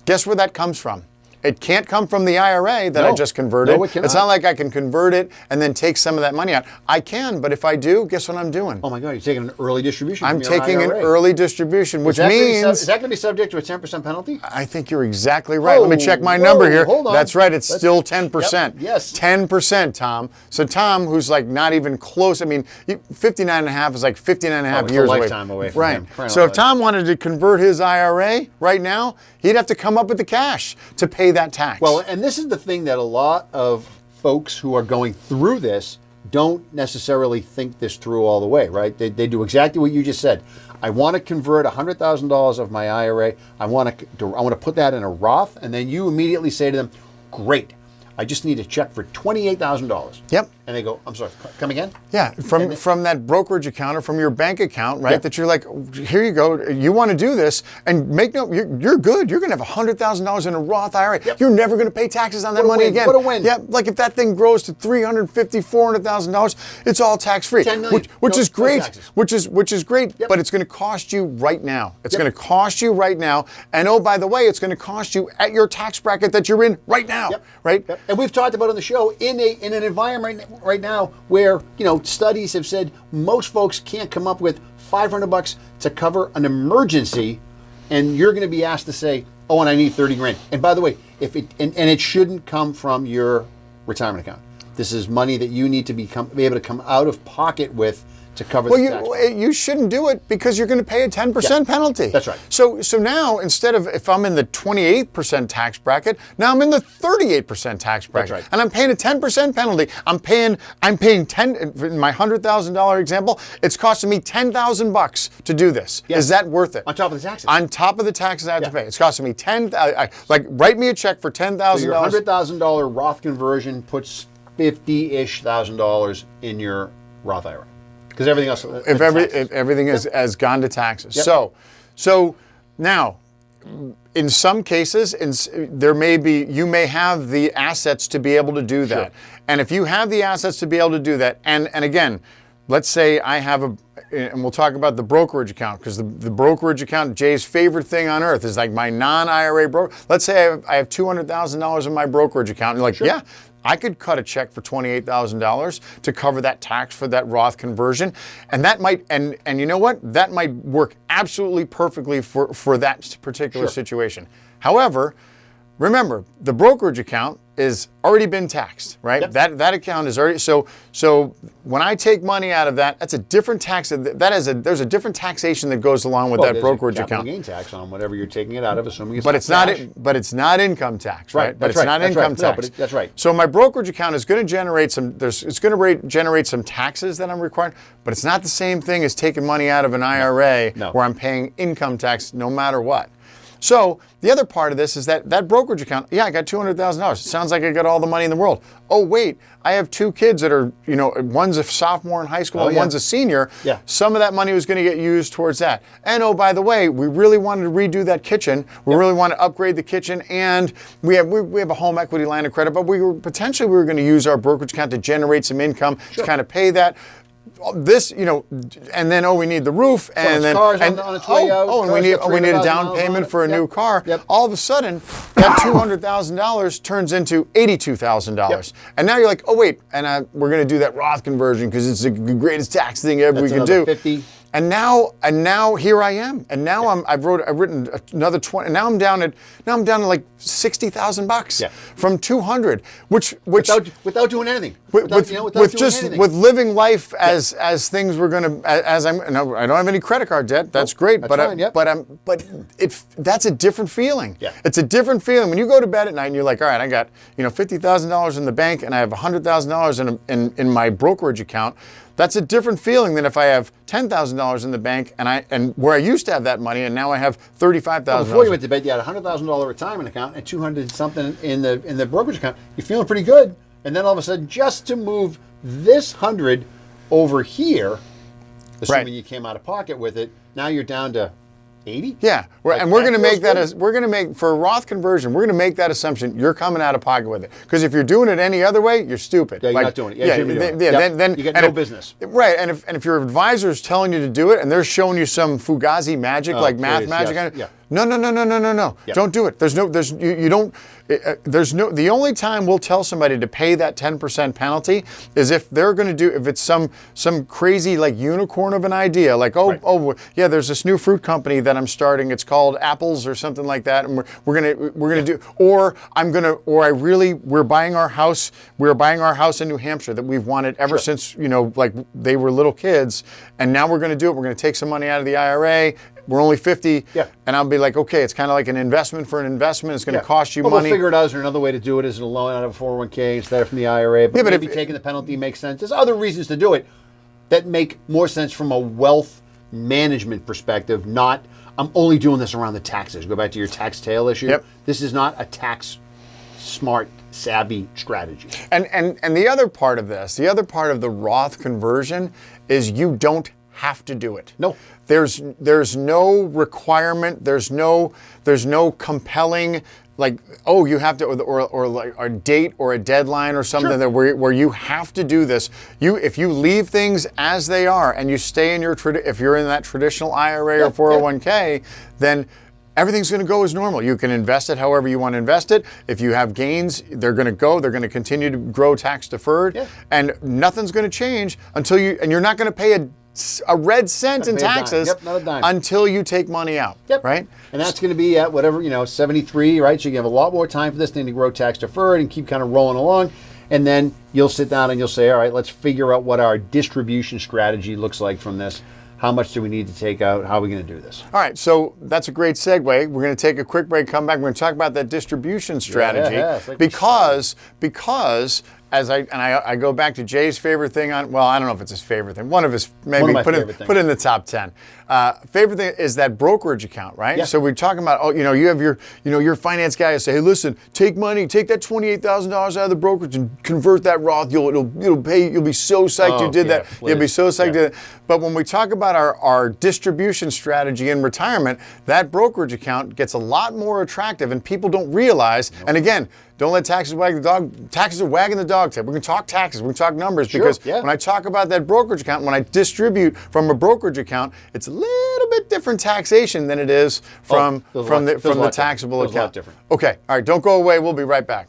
Guess where that comes from? It can't come from the IRA that I just converted. No, it cannot. It's not like I can convert it and then take some of that money out. I can, but if I do, guess what I'm doing? Oh my God, you're taking an early distribution. I'm from your taking an IRA. early distribution, which means... Is that going to be subject to a 10% penalty? I think you're exactly right. Let me check my number here. Hold on. That's right. It's still 10%. Yep, yes. 10%, Tom. So Tom, who's like not even close, I mean, 59 and a half is like 59 and a half it's years a away. lifetime away from right. him. So if Tom wanted to convert his IRA right now, he'd have to come up with the cash to pay that tax. Well, and this is the thing that a lot of folks who are going through this don't necessarily think this through all the way, right? They do exactly what you just said. I want to convert $100,000 of my IRA. I want to put that in a Roth, and then you immediately say to them, "Great, I just need a check for $28,000." Yep. And they go, "I'm sorry, come again?" Yeah, from that brokerage account or from your bank account, right? Yep. That you're like, here you go. You want to do this, and make no, you're good. You're going to have $100,000 in a Roth IRA. Yep. You're never going to pay taxes on that money again. What a win! Yeah, like if that thing grows to $350,000, $400,000, it's all tax free, $10 million. which is great. No which is great. Yep. But it's going to cost you right now. It's Yep. going to cost you right now. And oh, by the way, it's going to cost you at your tax bracket that you're in right now. Yep. Right. Yep. And we've talked about on the show in an environment right now where studies have said most folks can't come up with $500 to cover an emergency, and you're going to be asked to say, "Oh, and I need 30 grand." And by the way, if it and it shouldn't come from your retirement account. This is money that you need to be able to come out of pocket with to cover the tax. Well, you shouldn't do it because you're going to pay a 10% penalty. That's right. So now instead of if I'm in the 28% tax bracket, now I'm in the 38% tax bracket. That's right. And I'm paying a 10% penalty. I'm paying 10 in my $100,000 example, it's costing me $10,000 to do this. Yes. Is that worth it? On top of the taxes. On top of the taxes I have to pay. It's costing me write me a check for $10,000. So your $100,000 Roth conversion puts $50-ish thousand in your Roth IRA. Because everything else, if everything has gone to taxes. Yep. So now, in some cases, you may have the assets to be able to do that. Sure. And if you have the assets to be able to do that, and again, let's say I have and we'll talk about the brokerage account, because the brokerage account, Jay's favorite thing on earth is like my non-IRA broker. Let's say I have $200,000 in my brokerage account. And you're like, Sure. yeah, I could cut a check for $28,000 to cover that tax for that Roth conversion. And that might, and you know what? That might work absolutely perfectly for that particular situation. However, remember, the brokerage account is already been taxed, right? Yep. That account is already, so when I take money out of that, that's a different tax. There's a different taxation that goes along with that brokerage account. Gain tax on whatever you're taking it out of, assuming it's But not it's not income tax, right? But it's not income tax. No, but that's right. So my brokerage account is going to generate generate some taxes that I'm required, but it's not the same thing as taking money out of an IRA where I'm paying income tax no matter what. So the other part of this is that brokerage account, yeah, I got $200,000. It sounds like I got all the money in the world. Oh, wait, I have two kids that are, one's a sophomore in high school and one's a senior. Yeah. Some of that money was going to get used towards that. And oh, by the way, we really wanted to redo that kitchen. We really want to upgrade the kitchen, and we have a home equity line of credit, but we were going to use our brokerage account to generate some income to kind of pay that. this, and then we need the roof, and then cars on its way out. and we need a down payment for a new car. Yep. All of a sudden, that $200,000 turns into $82,000, Yep. and now you're like, oh wait, and we're going to do that Roth conversion because it's the greatest tax thing ever we can do. 50. And now here I am, and now I've written another 20. And now I'm down to like $60,000 from 200, which without doing anything, with living life as things were gonna as I'm. No, I don't have any credit card debt. That's great, but that's a different feeling. Yeah. It's a different feeling when you go to bed at night and you're like, all right, I got $50,000 in the bank and I have $100,000 in my brokerage account. That's a different feeling than if I have $10,000 in the bank and where I used to have that money and now I have $35,000. Before you went to bed, you had a $100,000 retirement account and 200 something in the brokerage account. You're feeling pretty good, and then all of a sudden, just to move this 100 over here, assuming you came out of pocket with it, now you're down to 80. Yeah, and we're going to make that as for a Roth conversion. We're going to make that assumption. You're coming out of pocket with it because if you're doing it any other way, you're stupid. Yeah, you're not doing it. Then you get no business. Right, and if your advisor is telling you to do it and they're showing you some Fugazi magic math magic, no. Yeah. Don't do it. The only time we'll tell somebody to pay that 10% penalty is if they're going to if it's some crazy like unicorn of an idea, like there's this new fruit company that I'm starting. It's called Apples or something like that, and we're gonna do, we're buying our house. We're buying our house in New Hampshire that we've wanted ever since like they were little kids, and now we're going to do it. We're going to take some money out of the IRA. We're only 50, and I'll be like, okay, it's kind of like an investment for an investment. It's going to cost you money. We'll figure it out. Is there another way to do it? Is it a loan out of a 401k instead of from the IRA? But maybe taking the penalty makes sense. There's other reasons to do it that make more sense from a wealth management perspective. Not, I'm only doing this around the taxes. Go back to your tax tail issue. Yep. This is not a tax smart, savvy strategy. And the other part of this, the other part of the Roth conversion is you don't have to do it. No. There's no requirement. There's no compelling you have to or like a date or a deadline or something that where you have to do this. If you leave things as they are and you stay in if you're in that traditional IRA or 401k, then everything's going to go as normal. You can invest it however you want to invest it. If you have gains, they're going to continue to grow tax deferred, and nothing's going to change until you're not going to pay a red cent in taxes not a dime. Until you take money out, right? And that's going to be at whatever, 73, right? So you have a lot more time for this thing to grow tax deferred and keep kind of rolling along. And then you'll sit down and you'll say, all right, let's figure out what our distribution strategy looks like from this. How much do we need to take out? How are we going to do this? All right, so that's a great segue. We're going to take a quick break, come back. We're going to talk about that distribution strategy because as I go back to Jay's favorite thing I don't know if it's his favorite thing. One of his maybe put in the top 10. Favorite thing is that brokerage account, right? Yeah. So we're talking about you have your finance guy say, hey, listen, take that $28,000 out of the brokerage and convert that Roth. You'll be so psyched you did that. Please. You'll be so psyched. You did that. But when we talk about our distribution strategy in retirement, that brokerage account gets a lot more attractive, and people don't realize. And again, don't let taxes wag the dog. Taxes are wagging the dog tail. We're going to talk taxes. We're going to talk numbers because when I talk about that brokerage account, when I distribute from a brokerage account, it's a little bit different taxation than it is from the taxable account. Okay, all right, don't go away. We'll be right back.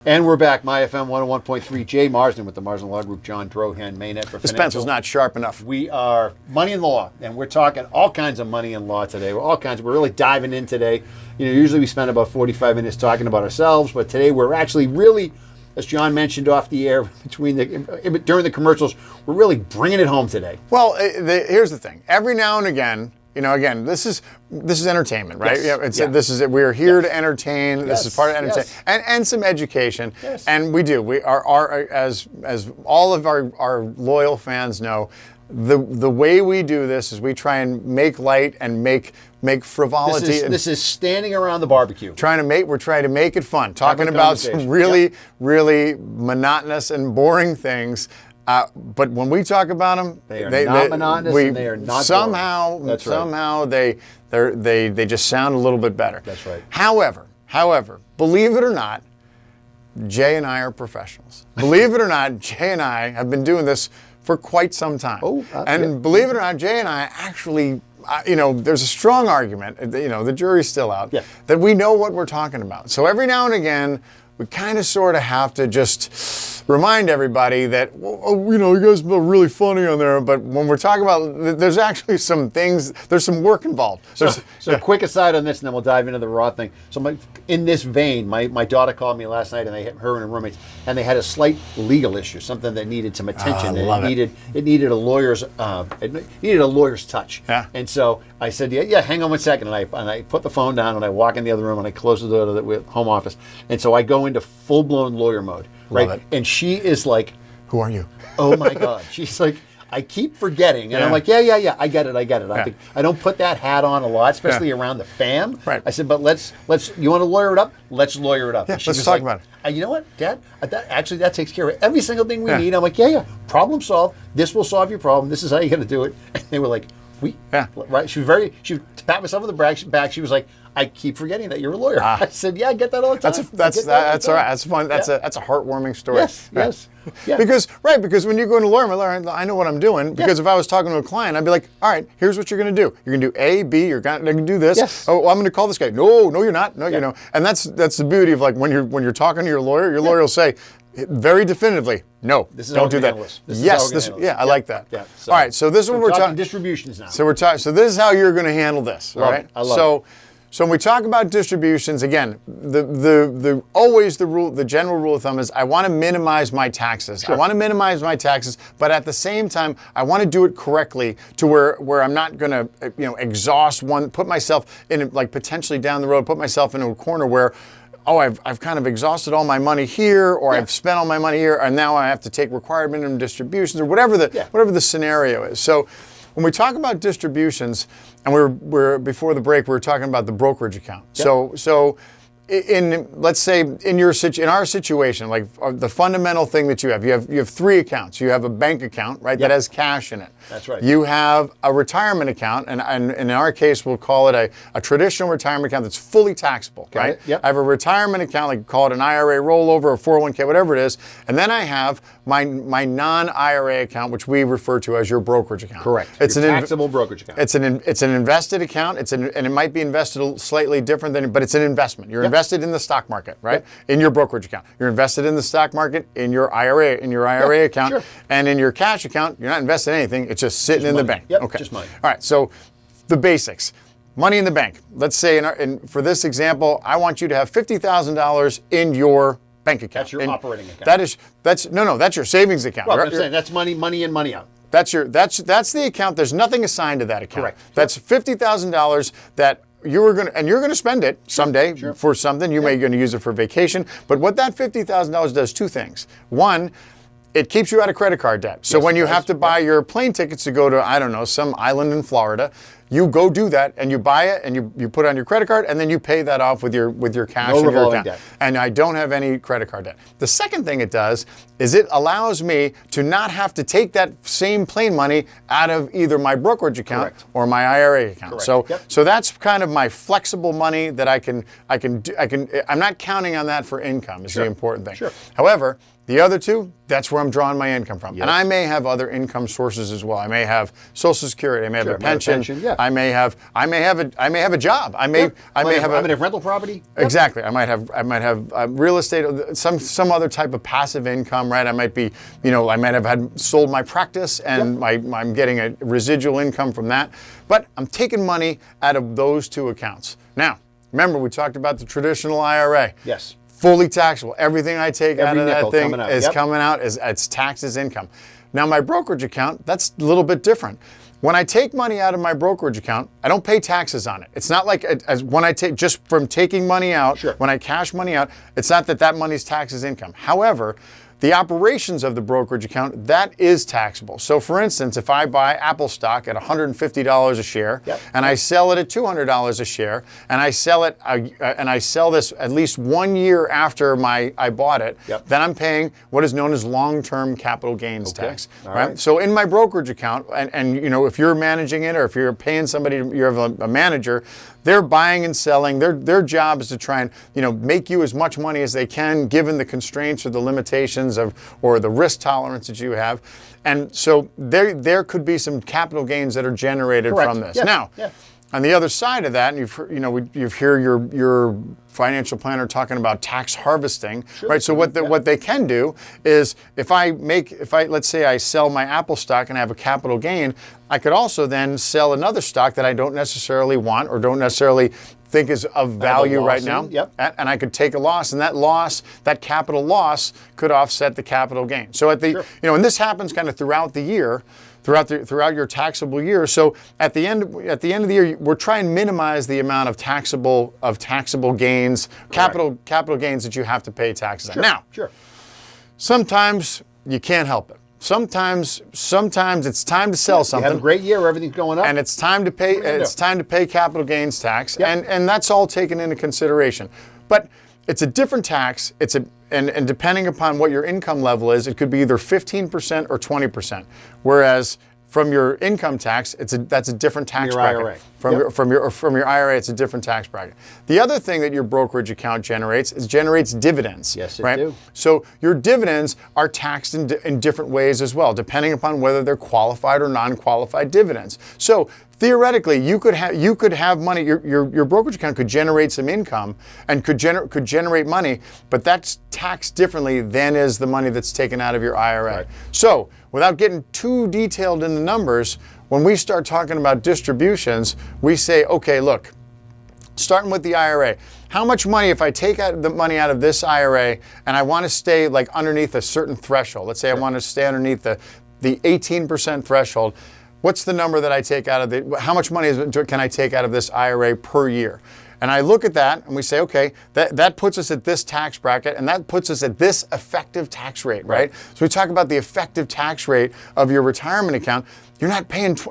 And we're back. My FM 101.3. Jay Marsden with the Marsden Law Group. John Drohan, Mainnet for This pencil's not sharp enough. We are money and law, and we're talking all kinds of money and law today. We're really diving in today. Usually we spend about 45 minutes talking about ourselves, but today we're actually really, as John mentioned off the air during the commercials, we're really bringing it home today. Well, here's the thing. Every now and again, again, this is entertainment, right? Yes. We are here to entertain. This is part of entertainment and some education. Yes. And we do. We are as all of our loyal fans know, the way we do this is we try and make light and make frivolity. This is standing around the barbecue. We're trying to make it fun. Talking about some really monotonous and boring things. But when we talk about them, they are not monotonous and they are not somehow they just sound a little bit better. That's right. However, believe it or not, Jay and I are professionals. Believe it or not, Jay and I have been doing this for quite some time. And yeah. believe it or not, Jay and I actually, there's a strong argument, the jury's still out, that we know what we're talking about. So every now and again, we kind of sort of have to just remind everybody that, you guys are really funny on there, but when we're talking about, there's actually some things, there's some work involved. So quick aside on this, and then we'll dive into the Roth thing. So in this vein, my daughter called me last night, and her and her roommates, and they had a slight legal issue, something that needed some attention. It needed a lawyer's touch. Yeah. And so I said, yeah, hang on 1 second, and I put the phone down, and I walk in the other room, and I close the door to the home office, and so I go into full-blown lawyer mode. Right. Love it. And she is like, who are you? Oh my God. She's like, I keep forgetting. And I'm like, yeah, I get it. I don't put that hat on a lot, especially around the fam. Right. I said, but let's you want to lawyer it up? Let's lawyer it up. Yeah, and she let's was talk like, about it. You know what, Dad? That takes care of every single thing we need. I'm like, yeah. Problem solved. This will solve your problem. This is how you're going to do it. And they were like, right. She pat myself on the back. She was like, I keep forgetting that you're a lawyer. I said, yeah, I get that all the time. That's all right. That's fun. That's a heartwarming story. Yes. Yeah. Because when you go into lawyer, I know what I'm doing. Because if I was talking to a client, I'd be like, all right, here's what you're going to do. You're going to do A, B. You're going to do this. Yes. Oh, I'm going to call this guy. No, you're not. No, you know. And that's the beauty of like when you're talking to your lawyer will say very definitively, no, don't do that. I like that. Yeah. So all right, so this is what we're talking distributions now. So so this is how you're going to handle this. All right. I love it. So when we talk about distributions, again, the general rule of thumb is I want to minimize my taxes. Sure. I want to minimize my taxes, but at the same time, I want to do it correctly to where I'm not going to exhaust put myself in like potentially down the road, put myself into a corner where I've kind of exhausted all my money here, or I've spent all my money here, and now I have to take required minimum distributions, or whatever the scenario is. So when we talk about distributions, and we're before the break, we were talking about the brokerage account. Yep. So let's say in our situation, like the fundamental thing that you have 3 accounts. You have a bank account, right, that has cash in it. That's right. You have a retirement account, and in our case, we'll call it a traditional retirement account that's fully taxable, right? Yep. I have a retirement account, like call it an IRA rollover or 401k, whatever it is, and then I have my non-IRA account, which we refer to as your brokerage account. Correct. It's your taxable brokerage account. It's an invested account. And it might be invested slightly different but it's an investment. You're invested in the stock market, right? In your brokerage account. You're invested in the stock market in your IRA account. Sure. And in your cash account, you're not invested in anything. It's just sitting in the bank. Yep, okay. just money. All right. So the basics. Money in the bank. Let's say for this example, I want you to have $50,000 in your bank account. That's your operating account. That's your savings account. Well, I'm saying that's money in, money out. That's the account. There's nothing assigned to that account. Correct. That's $50,000 that you're going to spend it someday for something. You may going to use it for vacation. But what that $50,000 does, 2 things. One, it keeps you out of credit card debt. So when you have to buy your plane tickets to go to, some island in Florida, you go do that and you buy it and you put it on your credit card and then you pay that off with your cash in your account. Debt. And I don't have any credit card debt. The second thing it does is it allows me to not have to take that same plane money out of either my brokerage account or my IRA account. Correct. So that's kind of my flexible money that I can I'm not counting on that for income is the important thing. Sure. However, the other 2, that's where I'm drawing my income from. Yes. And I may have other income sources as well. I may have Social Security, I may have a pension, I may have a job. I may have rental property. Exactly. I might have real estate, some other type of passive income, right? I might be, I might have had sold my practice and I'm getting a residual income from that. But I'm taking money out of those 2 accounts. Now, remember we talked about the traditional IRA. Yes. Fully taxable. Everything I take out of that thing is coming out. It's taxed as income. Now my brokerage account, that's a little bit different. When I take money out of my brokerage account, I don't pay taxes on it. It's not like as when I take just from taking money out, when I cash money out, it's not that money's taxed as income. However, the operations of the brokerage account, that is taxable. So for instance, if I buy Apple stock at $150 a share and I sell it at $200 a share and I sell this at least 1 year after I bought it, then I'm paying what is known as long-term capital gains tax. Right? So in my brokerage account, and if you're managing it or if you're paying somebody, you have a manager, they're buying and selling. Their job is to try and make you as much money as they can, given the constraints or the limitations restrictions or the risk tolerance that you have. And so there could be some capital gains that are generated Correct. from this. Yes. Now, Yeah. on the other side of that, and you've heard your financial planner talking about tax harvesting, right? So what they can do is if I let's say I sell my Apple stock and have a capital gain, I could also then sell another stock that I don't necessarily want or don't necessarily think is of value right now. Yep. And I could take a loss, and that capital loss could offset the capital gain. So and this happens kind of throughout the year. Throughout your taxable year. So at the end of the year, we're trying to minimize the amount of taxable gains, capital gains that you have to pay taxes on. Now, sometimes you can't help it. Sometimes it's time to sell something. You have a great year where everything's going up, and it's time to pay. It's time to pay capital gains tax, and that's all taken into consideration. But it's a different tax. And depending upon what your income level is, it could be either 15% or 20%. Whereas from your income tax, that's a different tax bracket. From your IRA, it's a different tax bracket. The other thing that your brokerage account generates dividends. Yes, it right? do. So your dividends are taxed in different ways as well, depending upon whether they're qualified or non-qualified dividends. So theoretically, you could have money. Your brokerage account could generate some income and could generate money, but that's taxed differently than is the money that's taken out of your IRA. Right. So, without getting too detailed in the numbers, when we start talking about distributions, we say, okay, look, starting with the IRA, how much money, if I take the money out of this IRA and I want to stay like underneath a certain threshold, let's say I want to stay underneath the 18% threshold. What's the number that I take out of how much money can I take out of this IRA per year? And I look at that and we say, okay, that puts us at this tax bracket and that puts us at this effective tax rate, right? So we talk about the effective tax rate of your retirement account. You're not paying, I make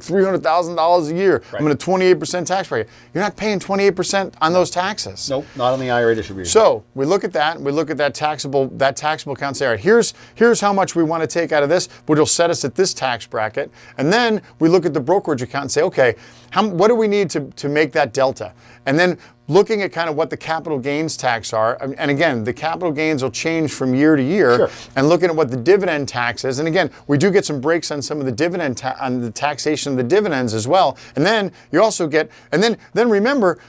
$300,000 a year, I'm in a 28% tax bracket. You're not paying 28% on those taxes. Nope, not on the IRA distribution. So we look at that, taxable account and say, all right, here's how much we want to take out of this, which will set us at this tax bracket. And then we look at the brokerage account and say, okay, what do we need to make that delta? And then looking at kind of what the capital gains tax are, and again, the capital gains will change from year to year, and looking at what the dividend tax is. And again, we do get some breaks on some of the dividend on the taxation of the dividends as well. And then you also get, and then remember,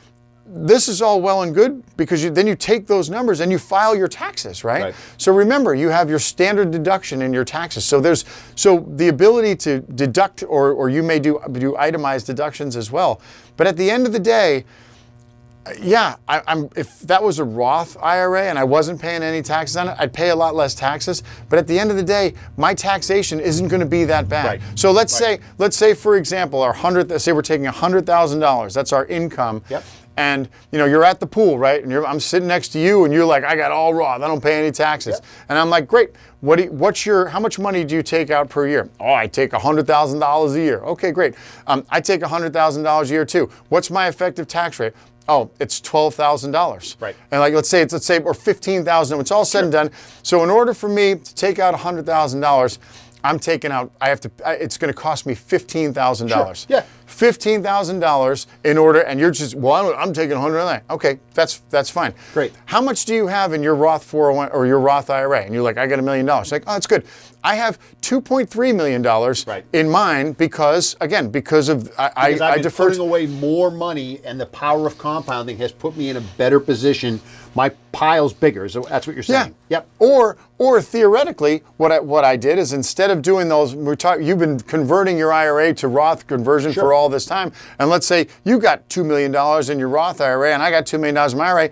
this is all well and good because then you take those numbers and you file your taxes, right? So remember, you have your standard deduction in your taxes. So the ability to deduct, or you may do itemized deductions as well. But at the end of the day, if that was a Roth IRA and I wasn't paying any taxes on it, I'd pay a lot less taxes. But at the end of the day, my taxation isn't going to be that bad. So let's say, for example, say we're taking $100,000. That's our income. And you're at the pool, right? And I'm sitting next to you, and you're like, I got all Roth. I don't pay any taxes. And I'm like, great. How much money do you take out per year? Oh, I take $100,000 a year. Okay, great. I take $100,000 a year too. What's my effective tax rate? Oh, it's $12,000. And let's say or $15,000. It's all said and done. So in order for me to take out $100,000, I'm taking out, it's going to cost me $15,000. $15,000 in order, and you're just, I'm taking $100,000. Okay, that's fine. Great. How much do you have in your Roth 401 or your Roth IRA? And you're like, I got $1 million. Like, oh, that's good. I have $2.3 million in mine because of I deferred. Putting away more money, and the power of compounding has put me in a better position. My pile's bigger, so that's what you're saying. Or theoretically, what I did is instead of doing those, you've been converting your IRA to Roth conversion for all this time, and let's say you got $2 million in your Roth IRA, and I got $2 million in my IRA.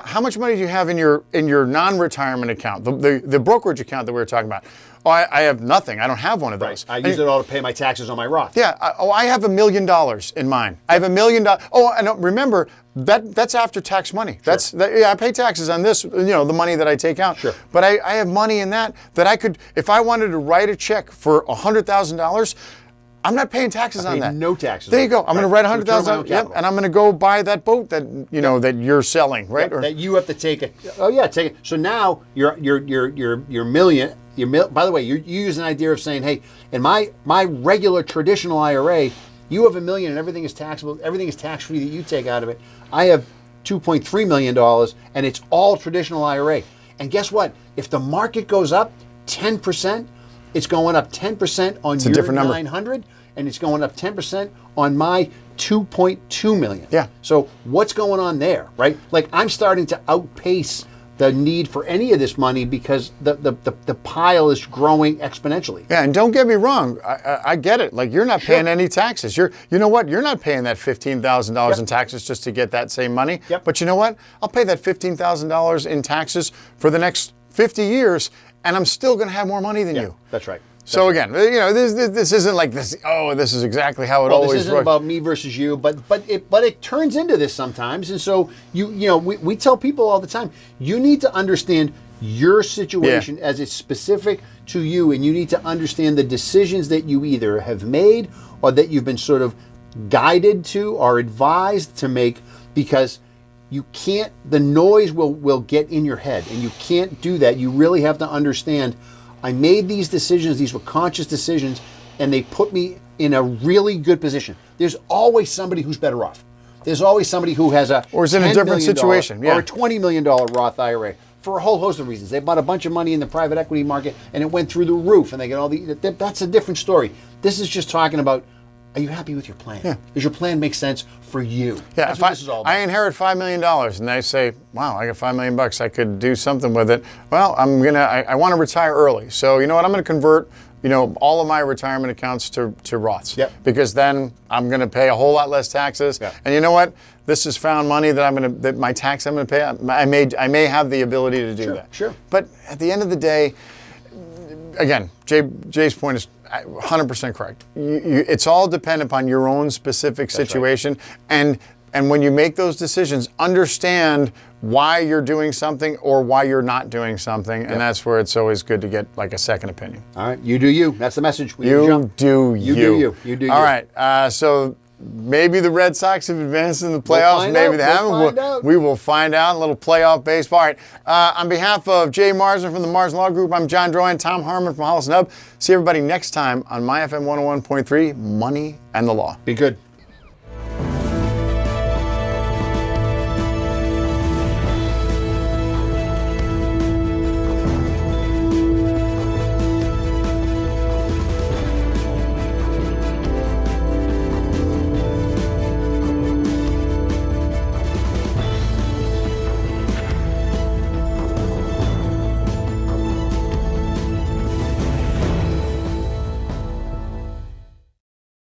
How much money do you have in your non-retirement account, the brokerage account that we were talking about? Oh, I have nothing. I don't have one of those. I use it all to pay my taxes on my Roth. I have $1 million in mine. I have $1 million. Oh, and remember, that's after tax money. I pay taxes on this, the money that I take out. But I have money in that I could, if I wanted to write a check for $100,000, I'm not paying taxes on that. No taxes. There you go. I'm going to write $100,000. And I'm going to go buy that boat that that you're selling, right? That you have to take it. Oh yeah, take it. So now your million. By the way, you use an idea of saying, hey, in my regular traditional IRA, you have $1 million and everything is taxable. Everything is tax free that you take out of it. I have $2.3 million and it's all traditional IRA. And guess what? If the market goes up 10%, it's going up 10% on your different number. 900, and it's going up 10% on my 2.2 million. Yeah. So what's going on there, right? Like, I'm starting to outpace the need for any of this money because the pile is growing exponentially. Yeah, and don't get me wrong, I get it. Like, you're not paying any taxes. You know what? You're not paying that $15,000 in taxes just to get that same money. Yep. But you know what? I'll pay that $15,000 in taxes for the next 50 years, and I'm still going to have more money than you. That's right. So again, this isn't like this. Oh, this is exactly how it Well, always this isn't works. about me versus you, but it turns into this sometimes. And so we tell people all the time, you need to understand your situation as it's specific to you, and you need to understand the decisions that you either have made or that you've been sort of guided to or advised to make, because you can't. The noise will get in your head, and you can't do that. You really have to understand, I made these decisions, these were conscious decisions, and they put me in a really good position. There's always somebody who's better off. There's always somebody who has or is in a different situation, or a $20 million Roth IRA for a whole host of reasons. They bought a bunch of money in the private equity market and it went through the roof, and they get all that's a different story. This is just talking about, are you happy with your plan? Yeah. Does your plan make sense for you? Yeah, That's if what this is all about. I inherit $5 million and they say, wow, I got $5 million, I could do something with it. Well, I want to retire early. So you know what, I'm going to convert, all of my retirement accounts to Roths. Yep. Because then I'm going to pay a whole lot less taxes. Yeah. And you know what? This is found money that my tax I'm going to pay. I may have the ability to do that. Sure. But at the end of the day, again, Jay's point is 100% correct. It's all dependent upon your own specific situation. Right. And when you make those decisions, understand why you're doing something or why you're not doing something. Yep. And that's where it's always good to get like a second opinion. All right. You do you. That's the message. You do you. You do you. You do you. All right. So maybe the Red Sox have advanced in the playoffs. Maybe they haven't. We will find out. A little playoff baseball. All right. On behalf of Jay Marsden from the Marsden Law Group, I'm John Droyan, Tom Harmon from Hollis & Hub. See everybody next time on My FM 101.3, Money and the Law. Be good.